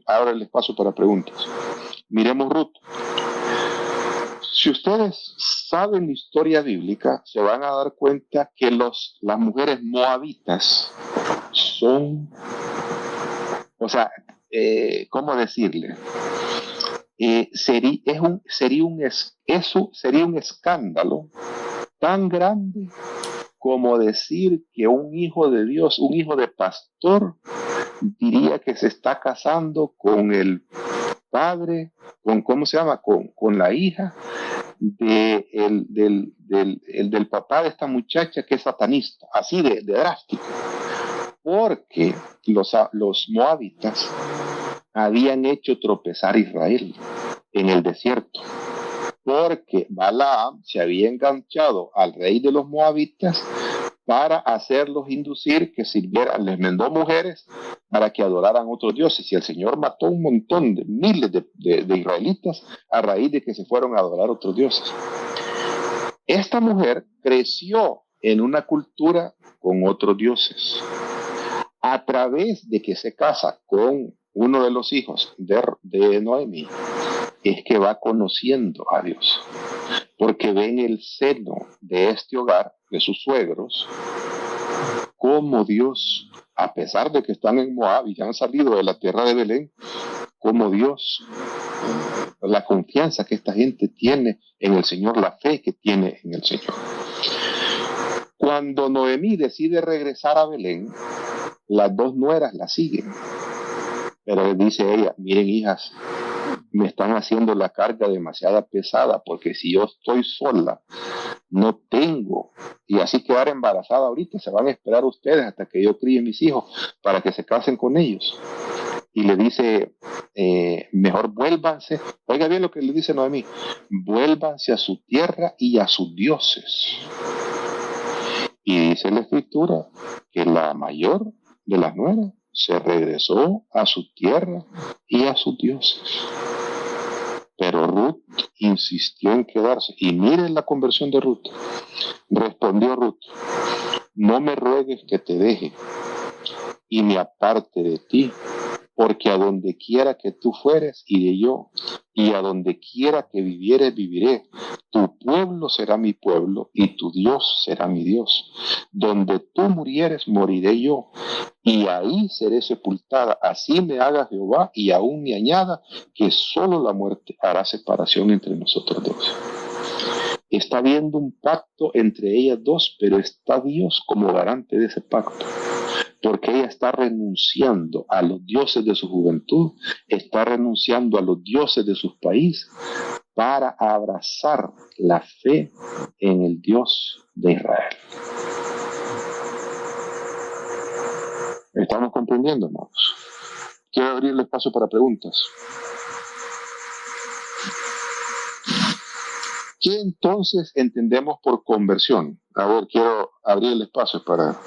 abre el espacio para preguntas. Miremos Ruth. Si ustedes saben la historia bíblica, se van a dar cuenta que las mujeres moabitas son, o sea, ¿cómo decirle? Sería un escándalo tan grande como decir que un hijo de Dios, un hijo de pastor, diría que se está casando con el padre, ¿cómo se llama? Con la hija del papá de esta muchacha que es satanista, así de drástico, porque los moabitas habían hecho tropezar a Israel en el desierto, porque Balaam se había enganchado al rey de los moabitas para hacerlos inducir que sirvieran, les mandó mujeres para que adoraran otros dioses, y el Señor mató un montón de miles de israelitas a raíz de que se fueron a adorar otros dioses. Esta mujer creció en una cultura con otros dioses. A través de que se casa con uno de los hijos de Noemí, es que va conociendo a Dios, porque ve en el seno de este hogar, de sus suegros, cómo Dios, a pesar de que están en Moab y ya han salido de la tierra de Belén, cómo Dios, la confianza que esta gente tiene en el Señor, la fe que tiene en el Señor. Cuando Noemí decide regresar a Belén, las dos nueras la siguen, pero les dice ella: miren, hijas, me están haciendo la carga demasiado pesada, porque si yo estoy sola, no tengo, y así quedar embarazada ahorita, se van a esperar ustedes hasta que yo críe mis hijos para que se casen con ellos. Y le dice, mejor vuélvanse, oiga bien lo que le dice Noemí, vuélvanse a su tierra y a sus dioses. Y dice la escritura que la mayor de las nueras se regresó a su tierra y a sus dioses. Pero Ruth insistió en quedarse. Y miren la conversión de Ruth. Respondió Ruth: no me ruegues que te deje y me aparte de ti, porque a donde quiera que tú fueres, iré yo, y a donde quiera que vivieres, viviré. Tu pueblo será mi pueblo, y tu Dios será mi Dios. Donde tú murieres, moriré yo, y ahí seré sepultada. Así me haga Jehová, y aún me añada, que solo la muerte hará separación entre nosotros dos. Está habiendo un pacto entre ellas dos, pero está Dios como garante de ese pacto, porque ella está renunciando a los dioses de su juventud, está renunciando a los dioses de sus países para abrazar la fe en el Dios de Israel. ¿Estamos comprendiendo, hermanos? Quiero abrir el espacio para preguntas. ¿Qué entonces entendemos por conversión? A ver, quiero abrir el espacio para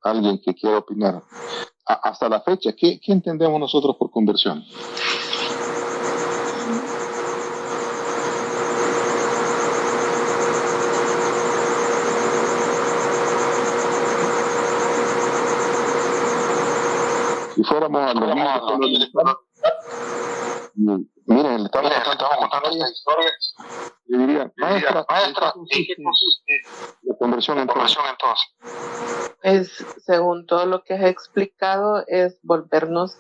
alguien que quiera opinar. Hasta la fecha, ¿qué entendemos nosotros por conversión? Si fuéramos a los miren, le estamos contando estas historias. Yo diría, maestra, ¿en qué consiste la conversión entonces? Según todo lo que has explicado, es volvernos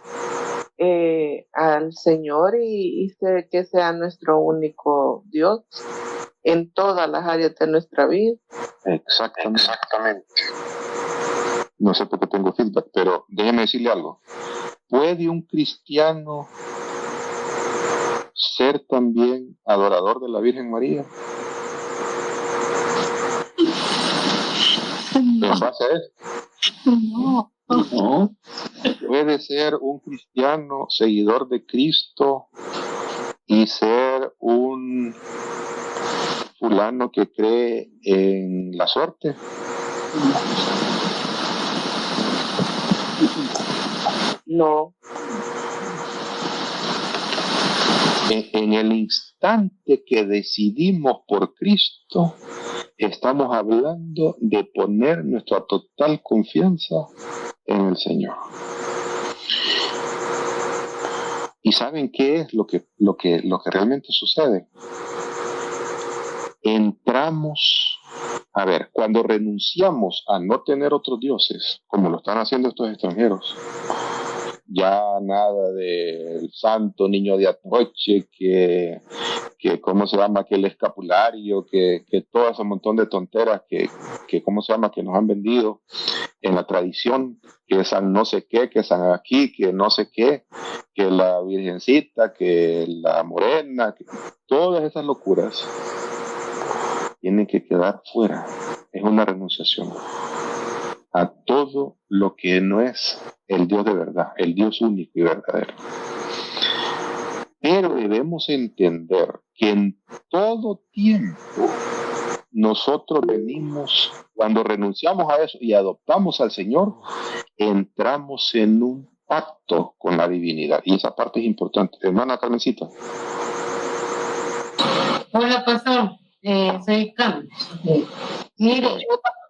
al Señor y que sea nuestro único Dios en todas las áreas de nuestra vida. Exactamente. No sé por qué tengo feedback, pero déjeme decirle algo. ¿Puede un cristiano ser también adorador de la Virgen María? ¿En base a eso? No. ¿Puede ser un cristiano seguidor de Cristo y ser un fulano que cree en la suerte? No. En el instante que decidimos por Cristo, estamos hablando de poner nuestra total confianza en el Señor. ¿Y saben qué es lo que realmente sucede? entramos, a ver, cuando renunciamos a no tener otros dioses, como lo están haciendo estos extranjeros, ya nada del santo niño de Atoche, que ¿cómo se llama? Que el escapulario, que todo ese montón de tonteras que ¿cómo se llama? Que nos han vendido en la tradición, que San no sé qué, que San aquí, que no sé qué, que la Virgencita, que la Morena, que todas esas locuras tienen que quedar fuera. Es una renunciación a todo lo que no es el Dios de verdad, el Dios único y verdadero. Pero debemos entender que en todo tiempo nosotros venimos, cuando renunciamos a eso y adoptamos al Señor, entramos en un pacto con la divinidad. Y esa parte es importante. Hermana Carmencita. Hola, pastor. Soy Carmen. Mire,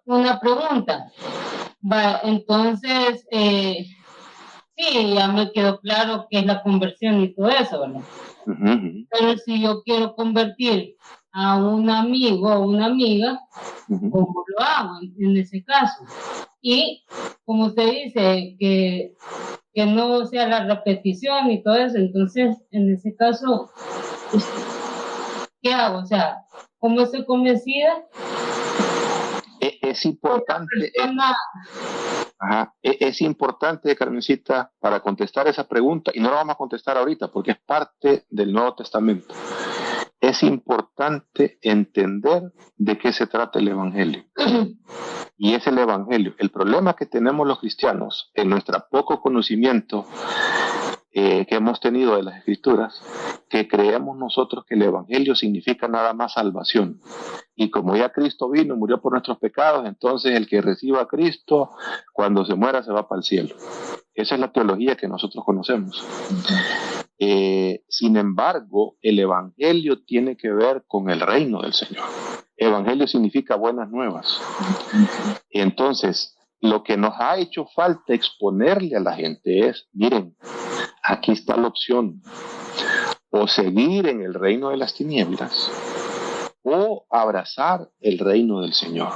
una pregunta. Va, entonces, sí, ya me quedó claro que es la conversión y todo eso, ¿verdad? Uh-huh. Pero si yo quiero convertir a un amigo o una amiga, Uh-huh. ¿cómo lo hago en ese caso? Y como usted dice, que no sea la repetición y todo eso, entonces, en ese caso, ¿qué hago? O sea, ¿cómo estoy convencida? Es importante. Es importante, Carmencita, para contestar esa pregunta, y no la vamos a contestar ahorita porque es parte del Nuevo Testamento. Es importante entender de qué se trata el Evangelio. Y es el Evangelio. El problema que tenemos los cristianos en nuestro poco conocimiento que hemos tenido de las Escrituras, que creemos nosotros que el Evangelio significa nada más salvación. Y como ya Cristo vino y murió por nuestros pecados, entonces el que reciba a Cristo, cuando se muera, se va para el cielo. Esa es la teología que nosotros conocemos. Sin embargo, el Evangelio tiene que ver con el reino del Señor. Evangelio significa buenas nuevas. Entonces, lo que nos ha hecho falta exponerle a la gente es, miren, aquí está la opción: o seguir en el reino de las tinieblas o abrazar el reino del Señor.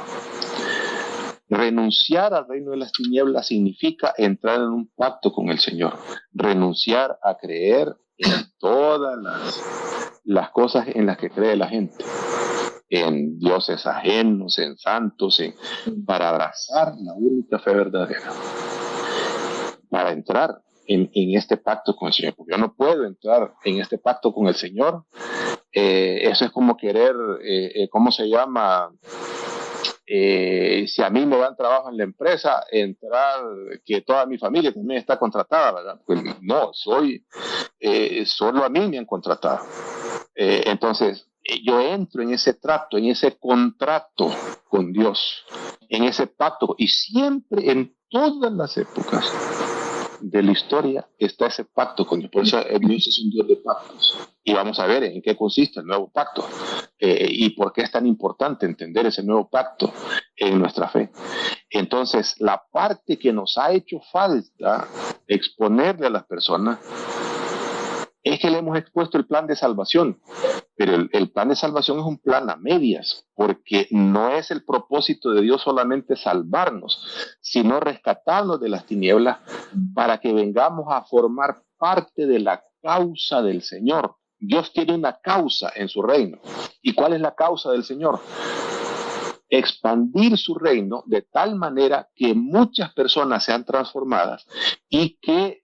Renunciar al reino de las tinieblas significa entrar en un pacto con el Señor. Renunciar a creer en todas las cosas en las que cree la gente, en dioses ajenos, en santos, para abrazar la única fe verdadera, para entrar en este pacto con el Señor. Porque yo no puedo entrar en este pacto con el Señor. Eso es como querer, ¿cómo se llama? Si a mí me dan trabajo en la empresa, entrar, que toda mi familia también está contratada, ¿verdad? Pues no, solo a mí me han contratado. Entonces, yo entro en ese trato, en ese contrato con Dios, en ese pacto, y siempre, en todas las épocas de la historia, está ese pacto con Dios. Por eso Dios es un Dios de pactos. Y vamos a ver en qué consiste el nuevo pacto y por qué es tan importante entender ese nuevo pacto en nuestra fe. Entonces, la parte que nos ha hecho falta exponerle a las personas es que le hemos expuesto el plan de salvación. Pero el plan de salvación es un plan a medias, porque no es el propósito de Dios solamente salvarnos, sino rescatarnos de las tinieblas para que vengamos a formar parte de la causa del Señor. Dios tiene una causa en su reino. ¿Y cuál es la causa del Señor? Expandir su reino de tal manera que muchas personas sean transformadas y que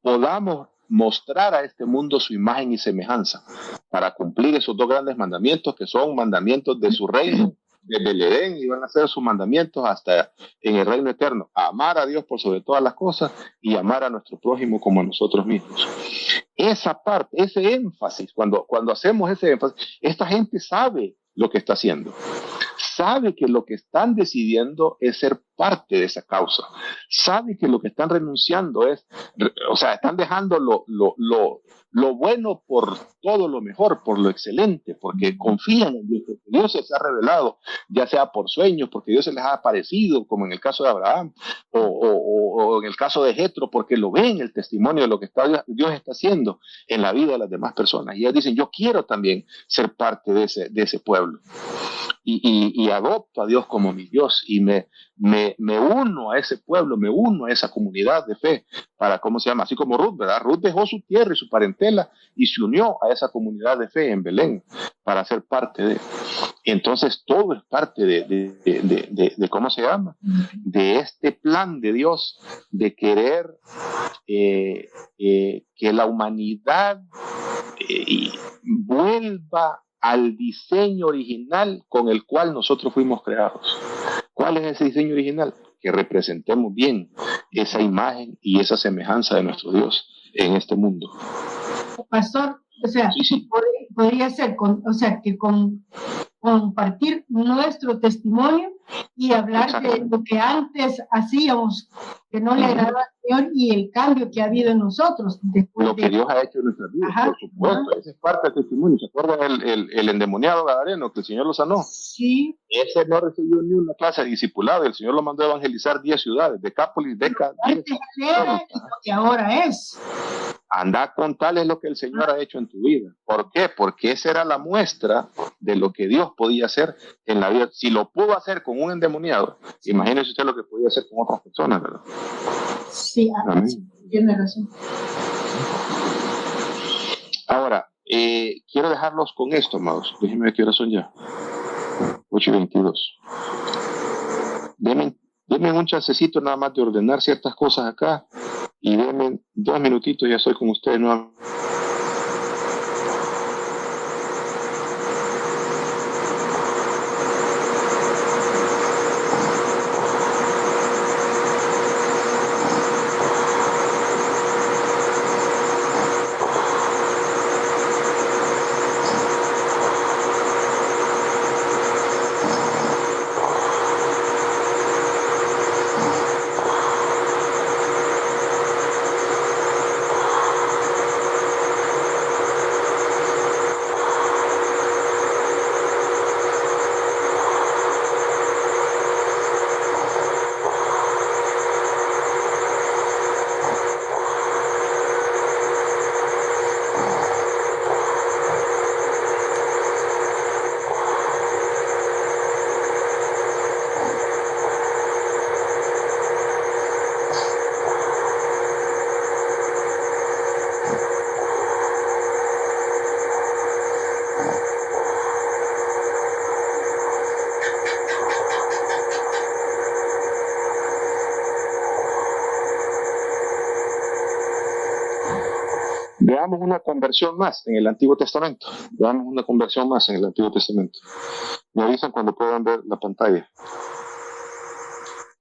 podamos mostrar a este mundo su imagen y semejanza para cumplir esos dos grandes mandamientos que son mandamientos de su reino desde el Edén, y van a ser sus mandamientos hasta en el reino eterno: amar a Dios por sobre todas las cosas y amar a nuestro prójimo como a nosotros mismos. Esa parte, ese énfasis, cuando hacemos ese énfasis, esta gente sabe lo que está haciendo, sabe que lo que están decidiendo es ser parte de esa causa. Saben que lo que están renunciando es, o sea, están dejando lo bueno por todo lo mejor, por lo excelente, porque confían en Dios, porque Dios se ha revelado, ya sea por sueños, porque Dios se les ha aparecido, como en el caso de Abraham, o en el caso de Jetro, porque lo ven el testimonio de lo que Dios está haciendo en la vida de las demás personas. Y ellos dicen, yo quiero también ser parte de ese pueblo. Y adopto a Dios como mi Dios y me uno a ese pueblo, me uno a esa comunidad de fe para, ¿cómo se llama? Así como Ruth, ¿verdad? Ruth dejó su tierra y su parentela y se unió a esa comunidad de fe en Belén para ser parte de. Entonces todo es parte de ¿cómo se llama? De este plan de Dios de querer que la humanidad vuelva al diseño original con el cual nosotros fuimos creados. ¿Cuál es ese diseño original? Que representemos bien esa imagen y esa semejanza de nuestro Dios en este mundo. Pastor, o sea, sí. Podría ser, compartir nuestro testimonio y hablar de lo que antes hacíamos, que no le agradaba al Señor, y el cambio que ha habido en nosotros. Lo que Dios ha hecho en nuestras vidas, por supuesto, ese es parte del testimonio. ¿Se acuerdan el endemoniado gadareno que el Señor lo sanó? Sí. Ese no recibió ni una clase de discipulado, el Señor lo mandó a evangelizar 10 ciudades, Decápolis, antes era y lo que ahora es. Anda a contarles lo que el Señor ha hecho en tu vida. ¿Por qué? Porque esa era la muestra de lo que Dios podía hacer en la vida. Si lo pudo hacer con un endemoniado, imagínese usted lo que podía hacer con otras personas, ¿verdad? Sí, tiene razón. Ahora, quiero dejarlos con esto, amados. Déjenme ver qué horas son ya. 8:22. Denme un chancecito nada más de ordenar ciertas cosas acá y denme 2 minutitos y ya estoy con ustedes nuevamente. Veamos una conversión más en el Antiguo Testamento. Veamos una conversión más en el Antiguo Testamento. Me avisan cuando puedan ver la pantalla.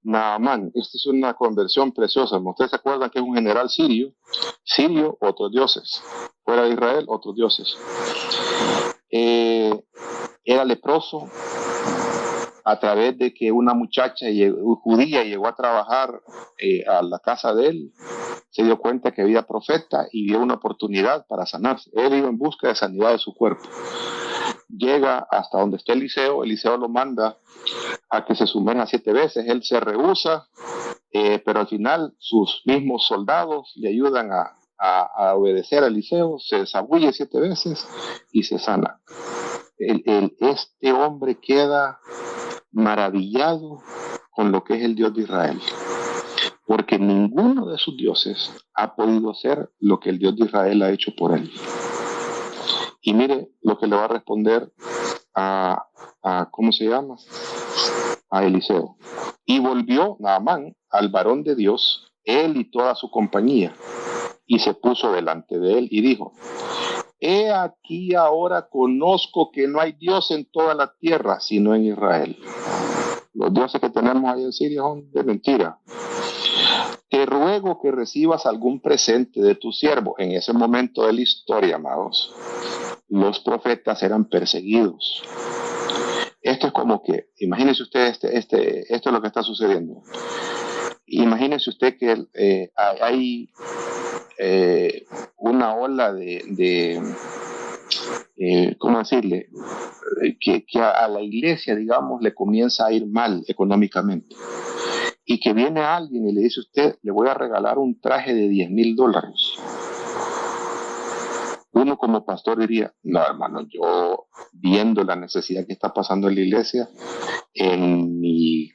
Naamán, esta es una conversión preciosa. Ustedes se acuerdan que es un general sirio. Sirio, otros dioses. Fuera de Israel, otros dioses. Era leproso a través de que una muchacha judía llegó a trabajar a la casa de él. Se dio cuenta que había profeta y dio una oportunidad para sanarse. Él iba en busca de sanidad de su cuerpo. Llega hasta donde está Eliseo lo manda a que se sumerja 7 veces. Él se rehúsa, pero al final sus mismos soldados le ayudan a obedecer a Eliseo, se desabulle 7 veces y se sana. Este hombre queda maravillado con lo que es el Dios de Israel, porque ninguno de sus dioses ha podido hacer lo que el Dios de Israel ha hecho por él. Y mire lo que le va a responder a ¿cómo se llama? A Eliseo. Y volvió Naamán al varón de Dios, él y toda su compañía, y se puso delante de él y dijo: he aquí ahora conozco que no hay Dios en toda la tierra sino en Israel. Los dioses que tenemos ahí en Siria son de mentira. Te ruego que recibas algún presente de tu siervo. En ese momento de la historia, amados, los profetas eran perseguidos. Esto es como que, imagínese usted, esto es lo que está sucediendo. Imagínese usted que hay una ola de ¿cómo decirle? Que a la iglesia, digamos, le comienza a ir mal económicamente. Y que viene alguien y le dice a usted, le voy a regalar un traje de $10,000. Uno como pastor diría, no, hermano, yo viendo la necesidad que está pasando en la iglesia, ni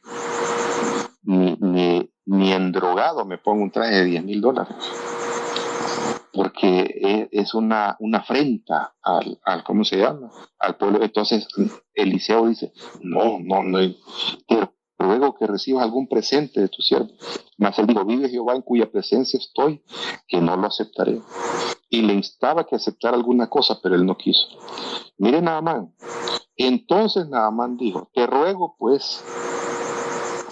en drogado me pongo un traje de $10,000. Porque es una afrenta al ¿cómo se llama? Al pueblo. Entonces Eliseo dice, no, te ruego que recibas algún presente de tu siervo. Mas él dijo, vive Jehová en cuya presencia estoy, que no lo aceptaré. Y le instaba que aceptara alguna cosa, pero él no quiso. Mire Naamán. Entonces Naamán dijo, te ruego pues,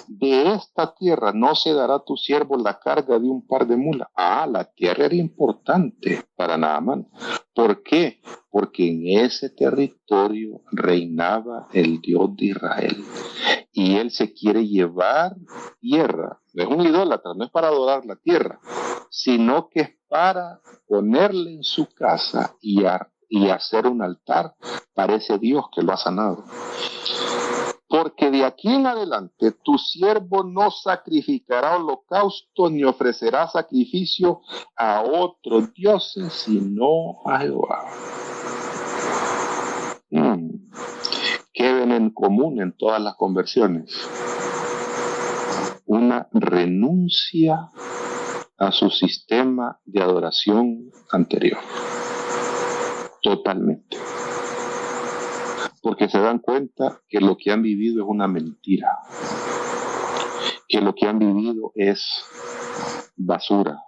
de esta tierra no se dará a tu siervo la carga de un par de mulas. La tierra era importante para Naamán. ¿Por qué? Porque en ese territorio reinaba el Dios de Israel. Y él se quiere llevar tierra. No es un idólatra, no es para adorar la tierra, sino que es para ponerle en su casa y hacer un altar para ese Dios que lo ha sanado. Porque de aquí en adelante tu siervo no sacrificará holocausto ni ofrecerá sacrificio a otros dioses, sino a Jehová. ¿Qué ven en común en todas las conversiones? Una renuncia a su sistema de adoración anterior. Totalmente. Porque se dan cuenta que lo que han vivido es una mentira, que lo que han vivido es basura.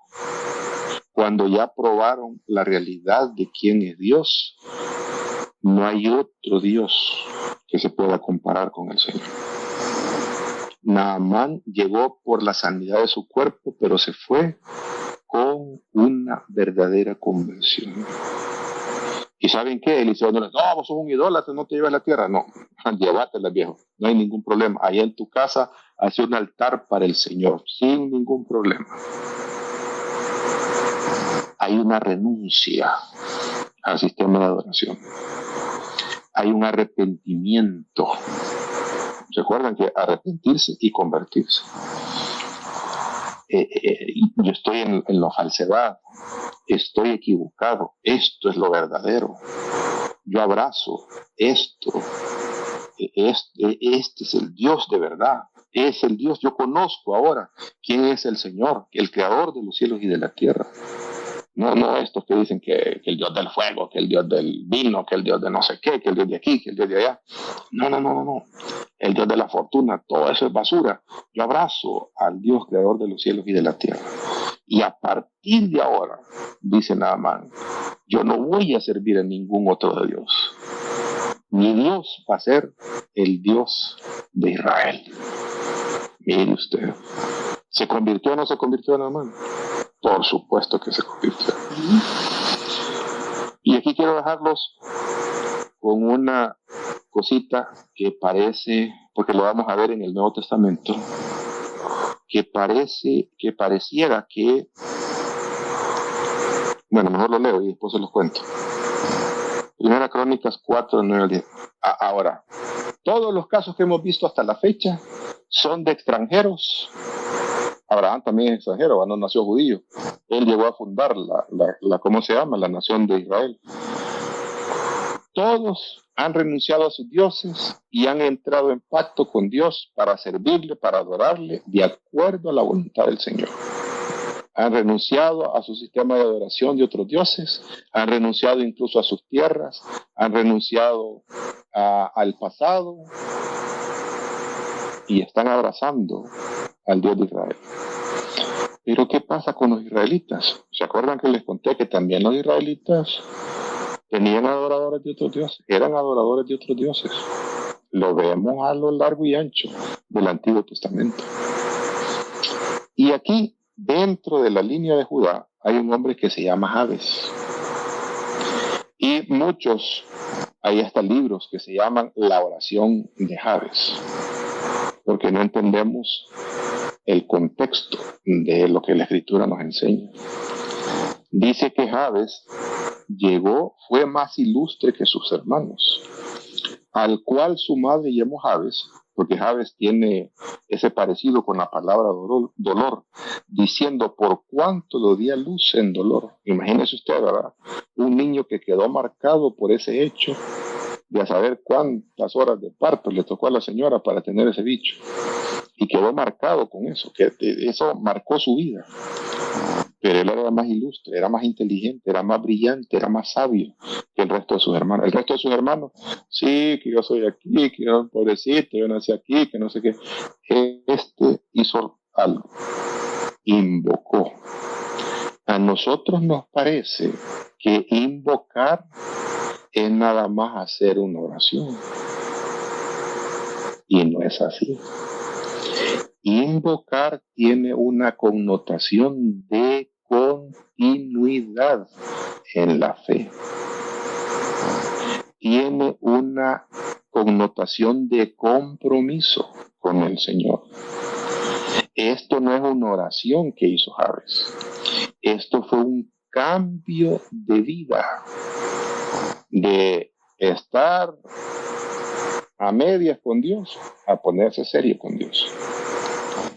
Cuando ya probaron la realidad de quién es Dios, no hay otro Dios que se pueda comparar con el Señor. Naamán llegó por la sanidad de su cuerpo, pero se fue con una verdadera conversión. ¿Y saben qué? Eliseo no le dice, no, vos sos un idólatra, no te lleves la tierra. No, llévatela, viejo, no hay ningún problema. Allá en tu casa hace un altar para el Señor, sin ningún problema. Hay una renuncia al sistema de adoración. Hay un arrepentimiento. Recuerdan que arrepentirse y convertirse. Yo estoy en la falsedad, estoy equivocado, esto es lo verdadero, yo abrazo esto, este es el Dios de verdad, es el Dios, yo conozco ahora quién es el Señor, el creador de los cielos y de la tierra. No estos que dicen que el Dios del fuego, que el Dios del vino, que el Dios de no sé qué, que el Dios de aquí, que el Dios de allá. No. El Dios de la fortuna, todo eso es basura. Yo abrazo al Dios creador de los cielos y de la tierra. Y a partir de ahora, dice Naamán, yo no voy a servir a ningún otro de Dios. Mi Dios va a ser el Dios de Israel. Mire usted, ¿se convirtió o no se convirtió Naamán? Por supuesto que se convirtió. Y aquí quiero dejarlos con una cosita que parece, porque lo vamos a ver en el Nuevo Testamento, que pareciera que, bueno, mejor lo leo y después se los cuento. Primera Crónicas 4, 9 al 10. Ahora, todos los casos que hemos visto hasta la fecha son de extranjeros. Abraham también es extranjero, no nació judío. Él llegó a fundar ¿cómo se llama? La nación de Israel. Todos han renunciado a sus dioses y han entrado en pacto con Dios para servirle, para adorarle, de acuerdo a la voluntad del Señor. Han renunciado a su sistema de adoración de otros dioses, han renunciado incluso a sus tierras, han renunciado al pasado y están abrazando al Dios de Israel. Pero ¿qué pasa con los israelitas? ¿Se acuerdan que les conté que también los israelitas tenían adoradores de otros dioses? Eran adoradores de otros dioses. Lo vemos a lo largo y ancho del Antiguo Testamento. Y aquí, dentro de la línea de Judá, hay un hombre que se llama Jabes. Y muchos Hay hasta libros que se llaman La oración de Jabes, porque no entendemos el contexto de lo que la Escritura nos enseña. Dice que Jabes fue más ilustre que sus hermanos, al cual su madre llamó Jabes, porque Jabes tiene ese parecido con la palabra dolor, diciendo, por cuánto lo di a luz en dolor. Imagínese usted, ¿verdad? Un niño que quedó marcado por ese hecho, de a saber cuántas horas de parto le tocó a la señora para tener ese bicho. Y quedó marcado con eso, que eso marcó su vida. Pero él era más ilustre, era más inteligente, era más brillante, era más sabio que el resto de sus hermanos. El resto de sus hermanos, sí, que yo soy aquí, que yo pobrecito, yo nací aquí, que no sé qué. Este hizo algo, invocó. A nosotros nos parece que invocar es nada más hacer una oración. Y no es así. Invocar tiene una connotación de continuidad en la fe. Tiene una connotación de compromiso con el Señor. Esto no es una oración que hizo Jabes. Esto fue un cambio de vida, de estar a medias con Dios a ponerse serio con Dios,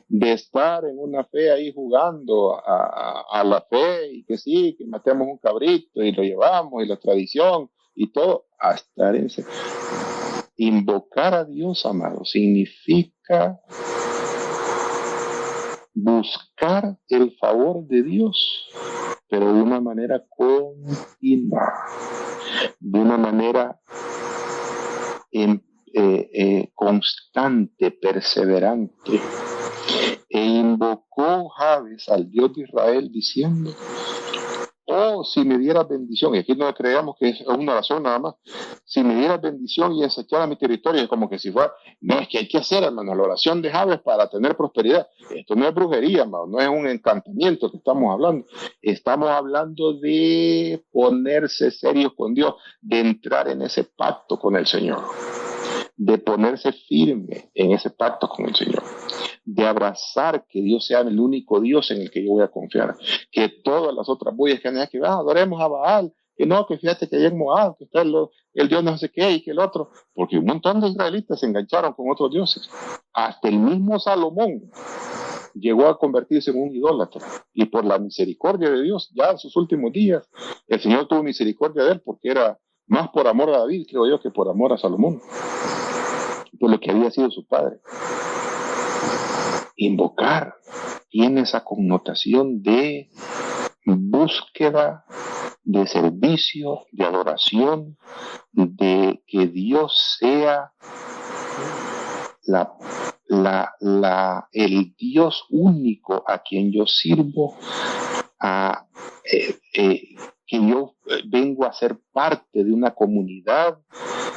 de estar en una fe ahí jugando a la fe y que sí, que matemos un cabrito y lo llevamos y la tradición y todo, a estar en ese. Invocar a Dios, amado, significa buscar el favor de Dios, pero de una manera continua, de una manera constante, perseverante. E invocó Jabes al Dios de Israel diciendo, oh, si me dieras bendición, y aquí no creamos que es una oración nada más, si me dieras bendición y ensanchara mi territorio, es como que si fuera, no, es que hay que hacer, hermano, la oración de Jabes para tener prosperidad. Esto no es brujería, hermano, no es un encantamiento que estamos hablando de ponerse serios con Dios, de entrar en ese pacto con el Señor, de ponerse firme en ese pacto con el Señor, de abrazar que Dios sea el único Dios en el que yo voy a confiar, que todas las otras voyas que han que adoremos a Baal, que no, que fíjate que hay en Moab, que está el Dios no sé qué y que el otro, porque un montón de israelitas se engancharon con otros dioses. Hasta el mismo Salomón llegó a convertirse en un idólatra, y por la misericordia de Dios, ya en sus últimos días, el Señor tuvo misericordia de él, porque era más por amor a David, creo yo, que por amor a Salomón, por lo que había sido su padre. Invocar tiene esa connotación de búsqueda, de servicio, de adoración, de que Dios sea el Dios único a quien yo sirvo, que yo vengo a ser parte de una comunidad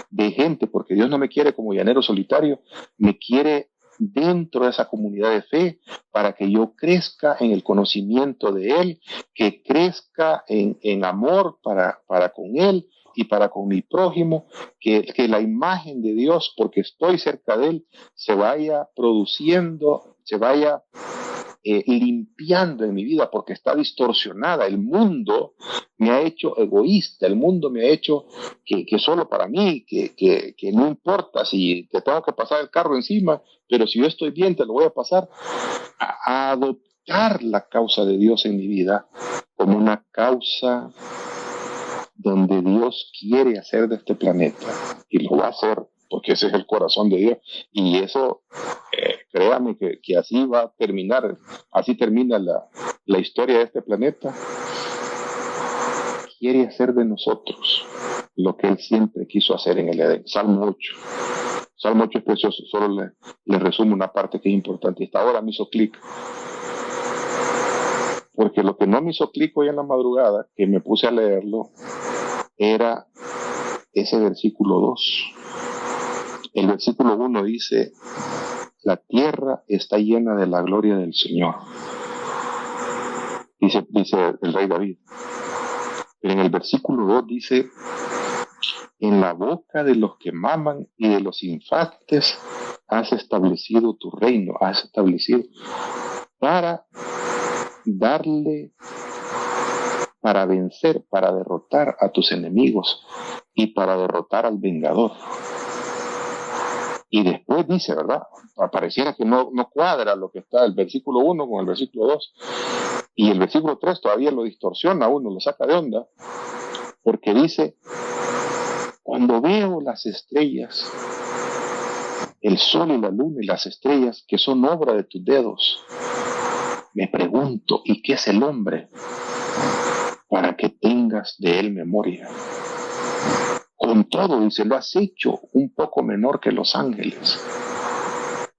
de gente, porque Dios no me quiere como llanero solitario, me quiere dentro de esa comunidad de fe para que yo crezca en el conocimiento de Él, que crezca en amor para con Él y para con mi prójimo, que la imagen de Dios, porque estoy cerca de Él, se vaya produciendo, se vaya limpiando en mi vida, porque está distorsionada. El mundo me ha hecho egoísta, el mundo me ha hecho que solo para mí, que no importa si te tengo que pasar el carro encima, pero si yo estoy bien te lo voy a pasar. A adoptar la causa de Dios en mi vida como una causa donde Dios quiere hacer de este planeta, y lo va a hacer porque ese es el corazón de Dios, y eso créame que así va a terminar, así termina la historia de este planeta. Quiere hacer de nosotros lo que Él siempre quiso hacer en el Edén. Salmo 8. Salmo 8 es precioso, solo le resumo una parte que es importante, y hasta ahora me hizo clic. Porque lo que no me hizo clic hoy en la madrugada, que me puse a leerlo, era ese versículo 2. El versículo 1 dice, la tierra está llena de la gloria del Señor. Dice el rey David. Pero en el versículo 2 dice, En la boca de los que maman y de los infantes has establecido tu reino, has establecido para darle, para vencer, para derrotar a tus enemigos y para derrotar al vengador. Y después dice, ¿verdad? Pareciera que no cuadra lo que está el versículo 1 con el versículo 2. Y el versículo 3 todavía lo distorsiona a uno, lo saca de onda, porque dice, cuando veo las estrellas, el sol y la luna y las estrellas, que son obra de tus dedos, me pregunto, ¿y qué es el hombre? Para que tengas de él memoria. Con todo, dice, lo has hecho un poco menor que los ángeles,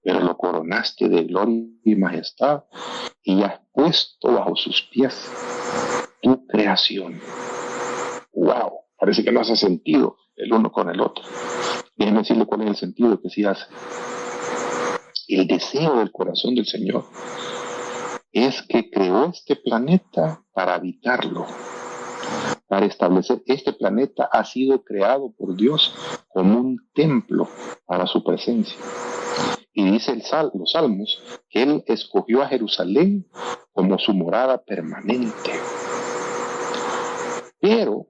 pero lo coronaste de gloria y majestad y has puesto bajo sus pies tu creación. ¡Wow! Parece que no hace sentido el uno con el otro. Déjenme decirle cuál es el sentido que sí hace. El deseo del corazón del Señor es que creó este planeta para habitarlo, para establecer. Este planeta ha sido creado por Dios como un templo para su presencia. Y dice los Salmos que Él escogió a Jerusalén como su morada permanente. Pero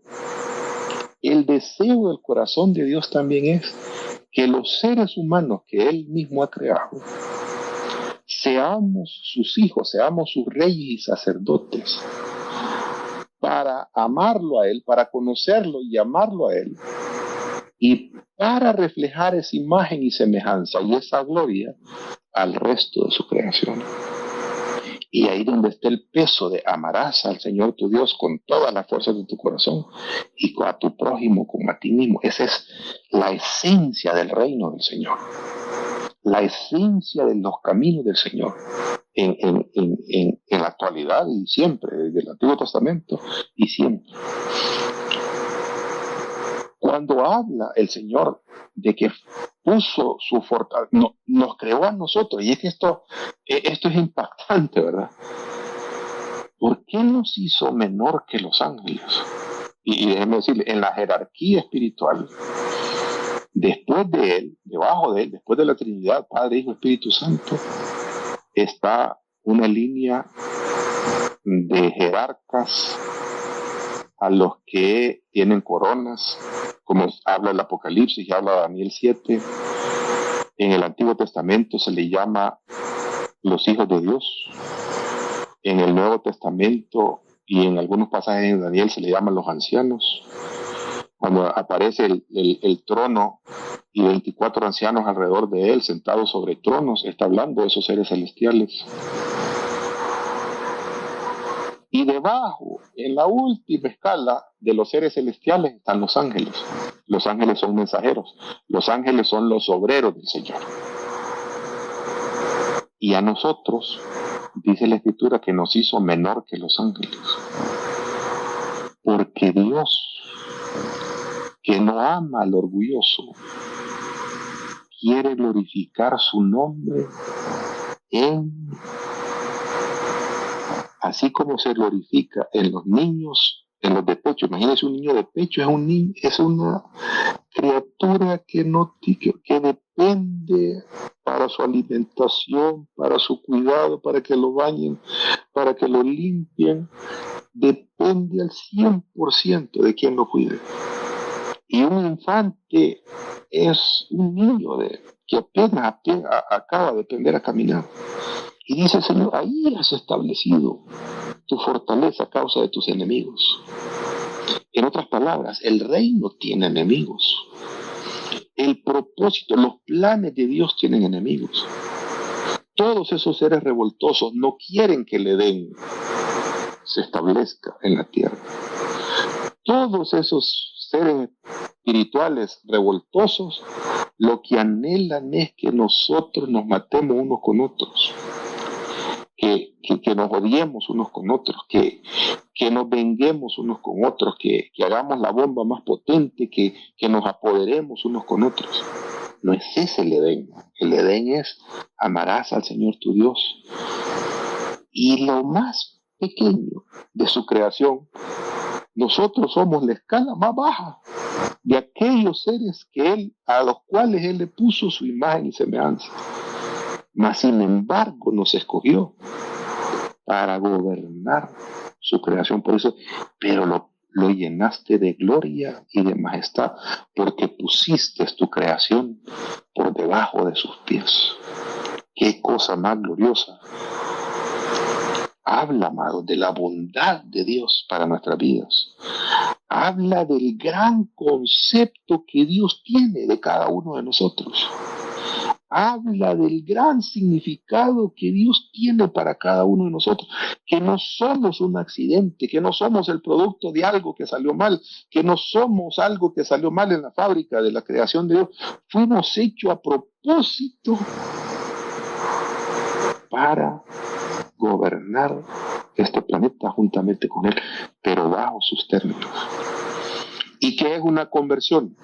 el deseo del corazón de Dios también es que los seres humanos que Él mismo ha creado seamos sus hijos, seamos sus reyes y sacerdotes, para amarlo a Él, para conocerlo y amarlo a Él, y para reflejar esa imagen y semejanza y esa gloria al resto de su creación. Y ahí donde está el peso de amarás al Señor tu Dios con todas las fuerzas de tu corazón y a tu prójimo como a ti mismo. Esa es la esencia del reino del Señor, la esencia de los caminos del Señor en la actualidad y siempre, desde el Antiguo Testamento y siempre. Cuando habla el Señor de que puso su fortaleza, nos creó a nosotros, y es que esto es impactante, ¿verdad? ¿Por qué nos hizo menor que los ángeles? Y déjeme decirle, en la jerarquía espiritual, después de Él, debajo de Él, después de la Trinidad, Padre, Hijo, Espíritu Santo, está una línea de jerarcas a los que tienen coronas, como habla el Apocalipsis y habla Daniel 7. En el Antiguo Testamento se le llama los hijos de Dios. En el Nuevo Testamento y en algunos pasajes de Daniel se le llaman los ancianos. Cuando aparece el trono y 24 ancianos alrededor de él, sentados sobre tronos, está hablando de esos seres celestiales. Y debajo, en la última escala de los seres celestiales, están los ángeles. Los ángeles son mensajeros. Los ángeles son los obreros del Señor. Y a nosotros, dice la Escritura, que nos hizo menor que los ángeles. Porque Dios, que no ama al orgulloso, quiere glorificar su nombre así como se glorifica en los niños, en los de pecho. Imagínense, un niño de pecho es una criatura que depende para su alimentación, para su cuidado, para que lo bañen, para que lo limpien. Depende al 100% de quien lo cuide. Y un infante es un niño que apenas acaba de aprender a caminar. Y dice el Señor, ahí has establecido tu fortaleza a causa de tus enemigos. En otras palabras, el reino tiene enemigos. El propósito, los planes de Dios tienen enemigos. Todos esos seres revoltosos no quieren que el Edén se establezca en la tierra. Todos esos seres espirituales revoltosos lo que anhelan es que nosotros nos matemos unos con otros. Que nos odiemos unos con otros, que nos venguemos unos con otros, que hagamos la bomba más potente, que nos apoderemos unos con otros. No es ese el Edén. El Edén es amarás al Señor tu Dios. Y lo más pequeño de su creación, nosotros somos la escala más baja de aquellos seres a los cuales Él le puso su imagen y semejanza. Mas sin embargo nos escogió para gobernar su creación. Por eso, pero lo llenaste de gloria y de majestad, porque pusiste tu creación por debajo de sus pies. Qué cosa más gloriosa. Habla, amado, de la bondad de Dios para nuestras vidas. Habla del gran concepto que Dios tiene de cada uno de nosotros. Habla del gran significado que Dios tiene para cada uno de nosotros, que no somos un accidente, que no somos el producto de algo que salió mal, que no somos algo que salió mal en la fábrica de la creación de Dios. Fuimos hechos a propósito para gobernar este planeta juntamente con Él, pero bajo sus términos. ¿Y qué es una conversión?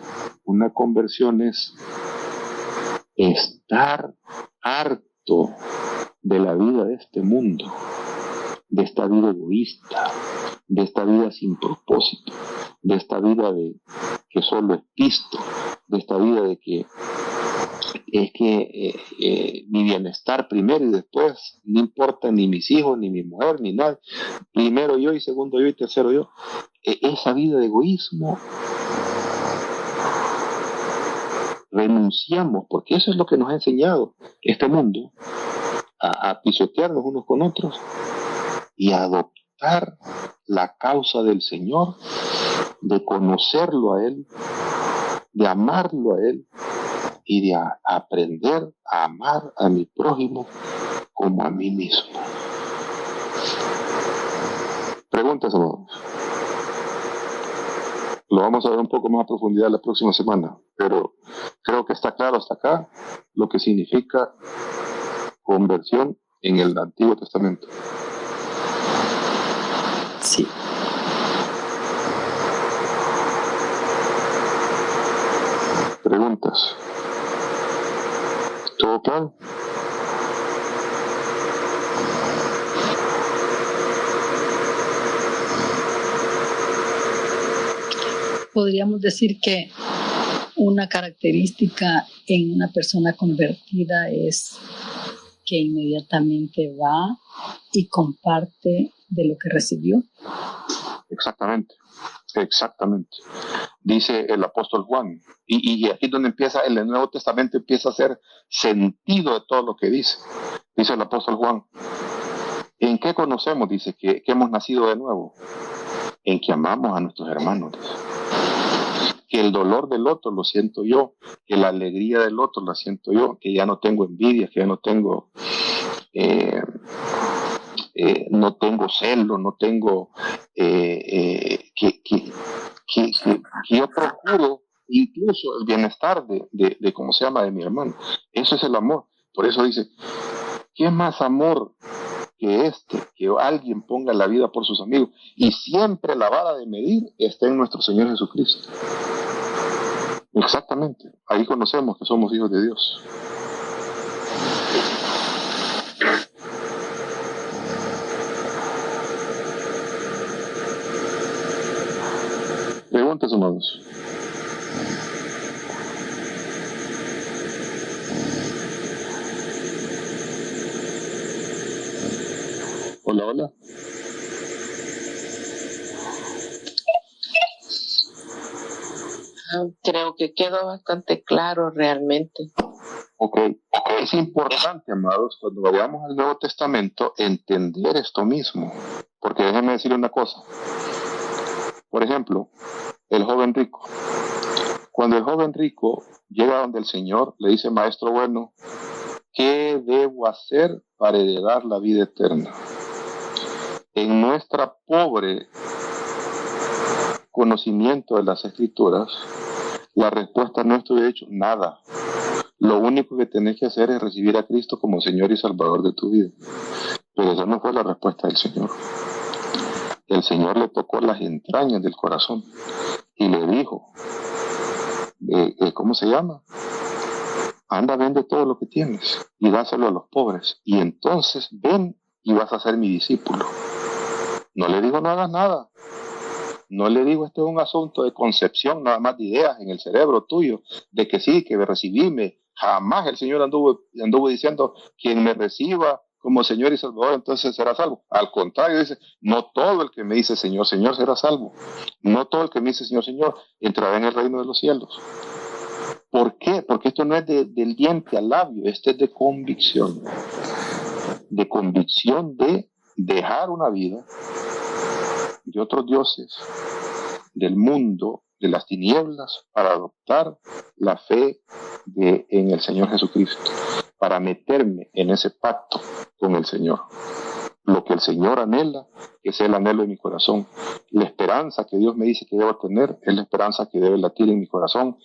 Una conversión es estar harto de la vida de este mundo, de esta vida egoísta, de esta vida sin propósito, de esta vida de que solo es pisto, de esta vida de que es que mi bienestar primero y después no importa ni mis hijos, ni mi mujer, ni nada, primero yo y segundo yo y tercero yo. Esa vida de egoísmo renunciamos, porque eso es lo que nos ha enseñado este mundo, a pisotearnos unos con otros y a adoptar la causa del Señor, de conocerlo a Él, de amarlo a Él y de aprender a amar a mi prójimo como a mí mismo. Preguntas, hermanos. Lo vamos a ver un poco más a profundidad la próxima semana, pero creo que está claro hasta acá lo que significa conversión en el Antiguo Testamento. Sí. Preguntas. ¿Todo claro? Podríamos decir que una característica en una persona convertida es que inmediatamente va y comparte de lo que recibió. Exactamente. Dice el apóstol Juan. Y aquí es donde empieza, el Nuevo Testamento empieza a hacer sentido de todo lo que dice. Dice el apóstol Juan. ¿En qué conocemos? Dice que hemos nacido de nuevo. En que amamos a nuestros hermanos. Que el dolor del otro lo siento yo, que la alegría del otro la siento yo, que ya no tengo envidia, que ya no tengo no tengo celo, no tengo que yo procuro incluso el bienestar de cómo se llama, de mi hermano. Eso es el amor. Por eso dice, ¿qué más amor que que alguien ponga la vida por sus amigos? Y siempre la vara de medir está en nuestro Señor Jesucristo. Exactamente, ahí conocemos que somos hijos de Dios. Preguntas, hermanos. Hola, hola. Creo que quedó bastante claro realmente. Ok. Es importante, amados, cuando vayamos al Nuevo Testamento, entender esto mismo. Porque déjenme decir una cosa. Por ejemplo, el joven rico. Cuando el joven rico llega donde el Señor, le dice, maestro bueno, ¿qué debo hacer para heredar la vida eterna? En nuestra pobre conocimiento de las Escrituras, la respuesta no estuvo hecho nada. Lo único que tenés que hacer es recibir a Cristo como Señor y Salvador de tu vida. Pero esa no fue la respuesta del Señor. El Señor le tocó las entrañas del corazón y le dijo, ¿cómo se llama? Anda, vende todo lo que tienes y dáselo a los pobres. Y entonces ven y vas a ser mi discípulo. No le digo no hagas nada. No le digo, este es un asunto de concepción, nada más de ideas en el cerebro tuyo, de que sí, que recibirme. Jamás el Señor anduvo diciendo, quien me reciba como Señor y Salvador, entonces será salvo. Al contrario, dice, no todo el que me dice Señor, Señor será salvo. No todo el que me dice Señor, Señor entrará en el reino de los cielos. ¿Por qué? Porque esto no es del diente al labio, esto es de convicción. De convicción de dejar una vida de otros dioses, del mundo, de las tinieblas, para adoptar la fe en el Señor Jesucristo, para meterme en ese pacto con el Señor. Lo que el Señor anhela, es el anhelo de mi corazón. La esperanza que Dios me dice que debo tener es la esperanza que debe latir en mi corazón.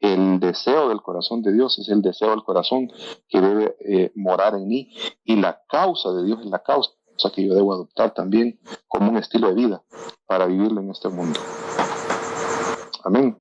El deseo del corazón de Dios es el deseo del corazón que debe morar en mí. Y la causa de Dios es la causa que yo debo adoptar también como un estilo de vida para vivirlo en este mundo. Amén.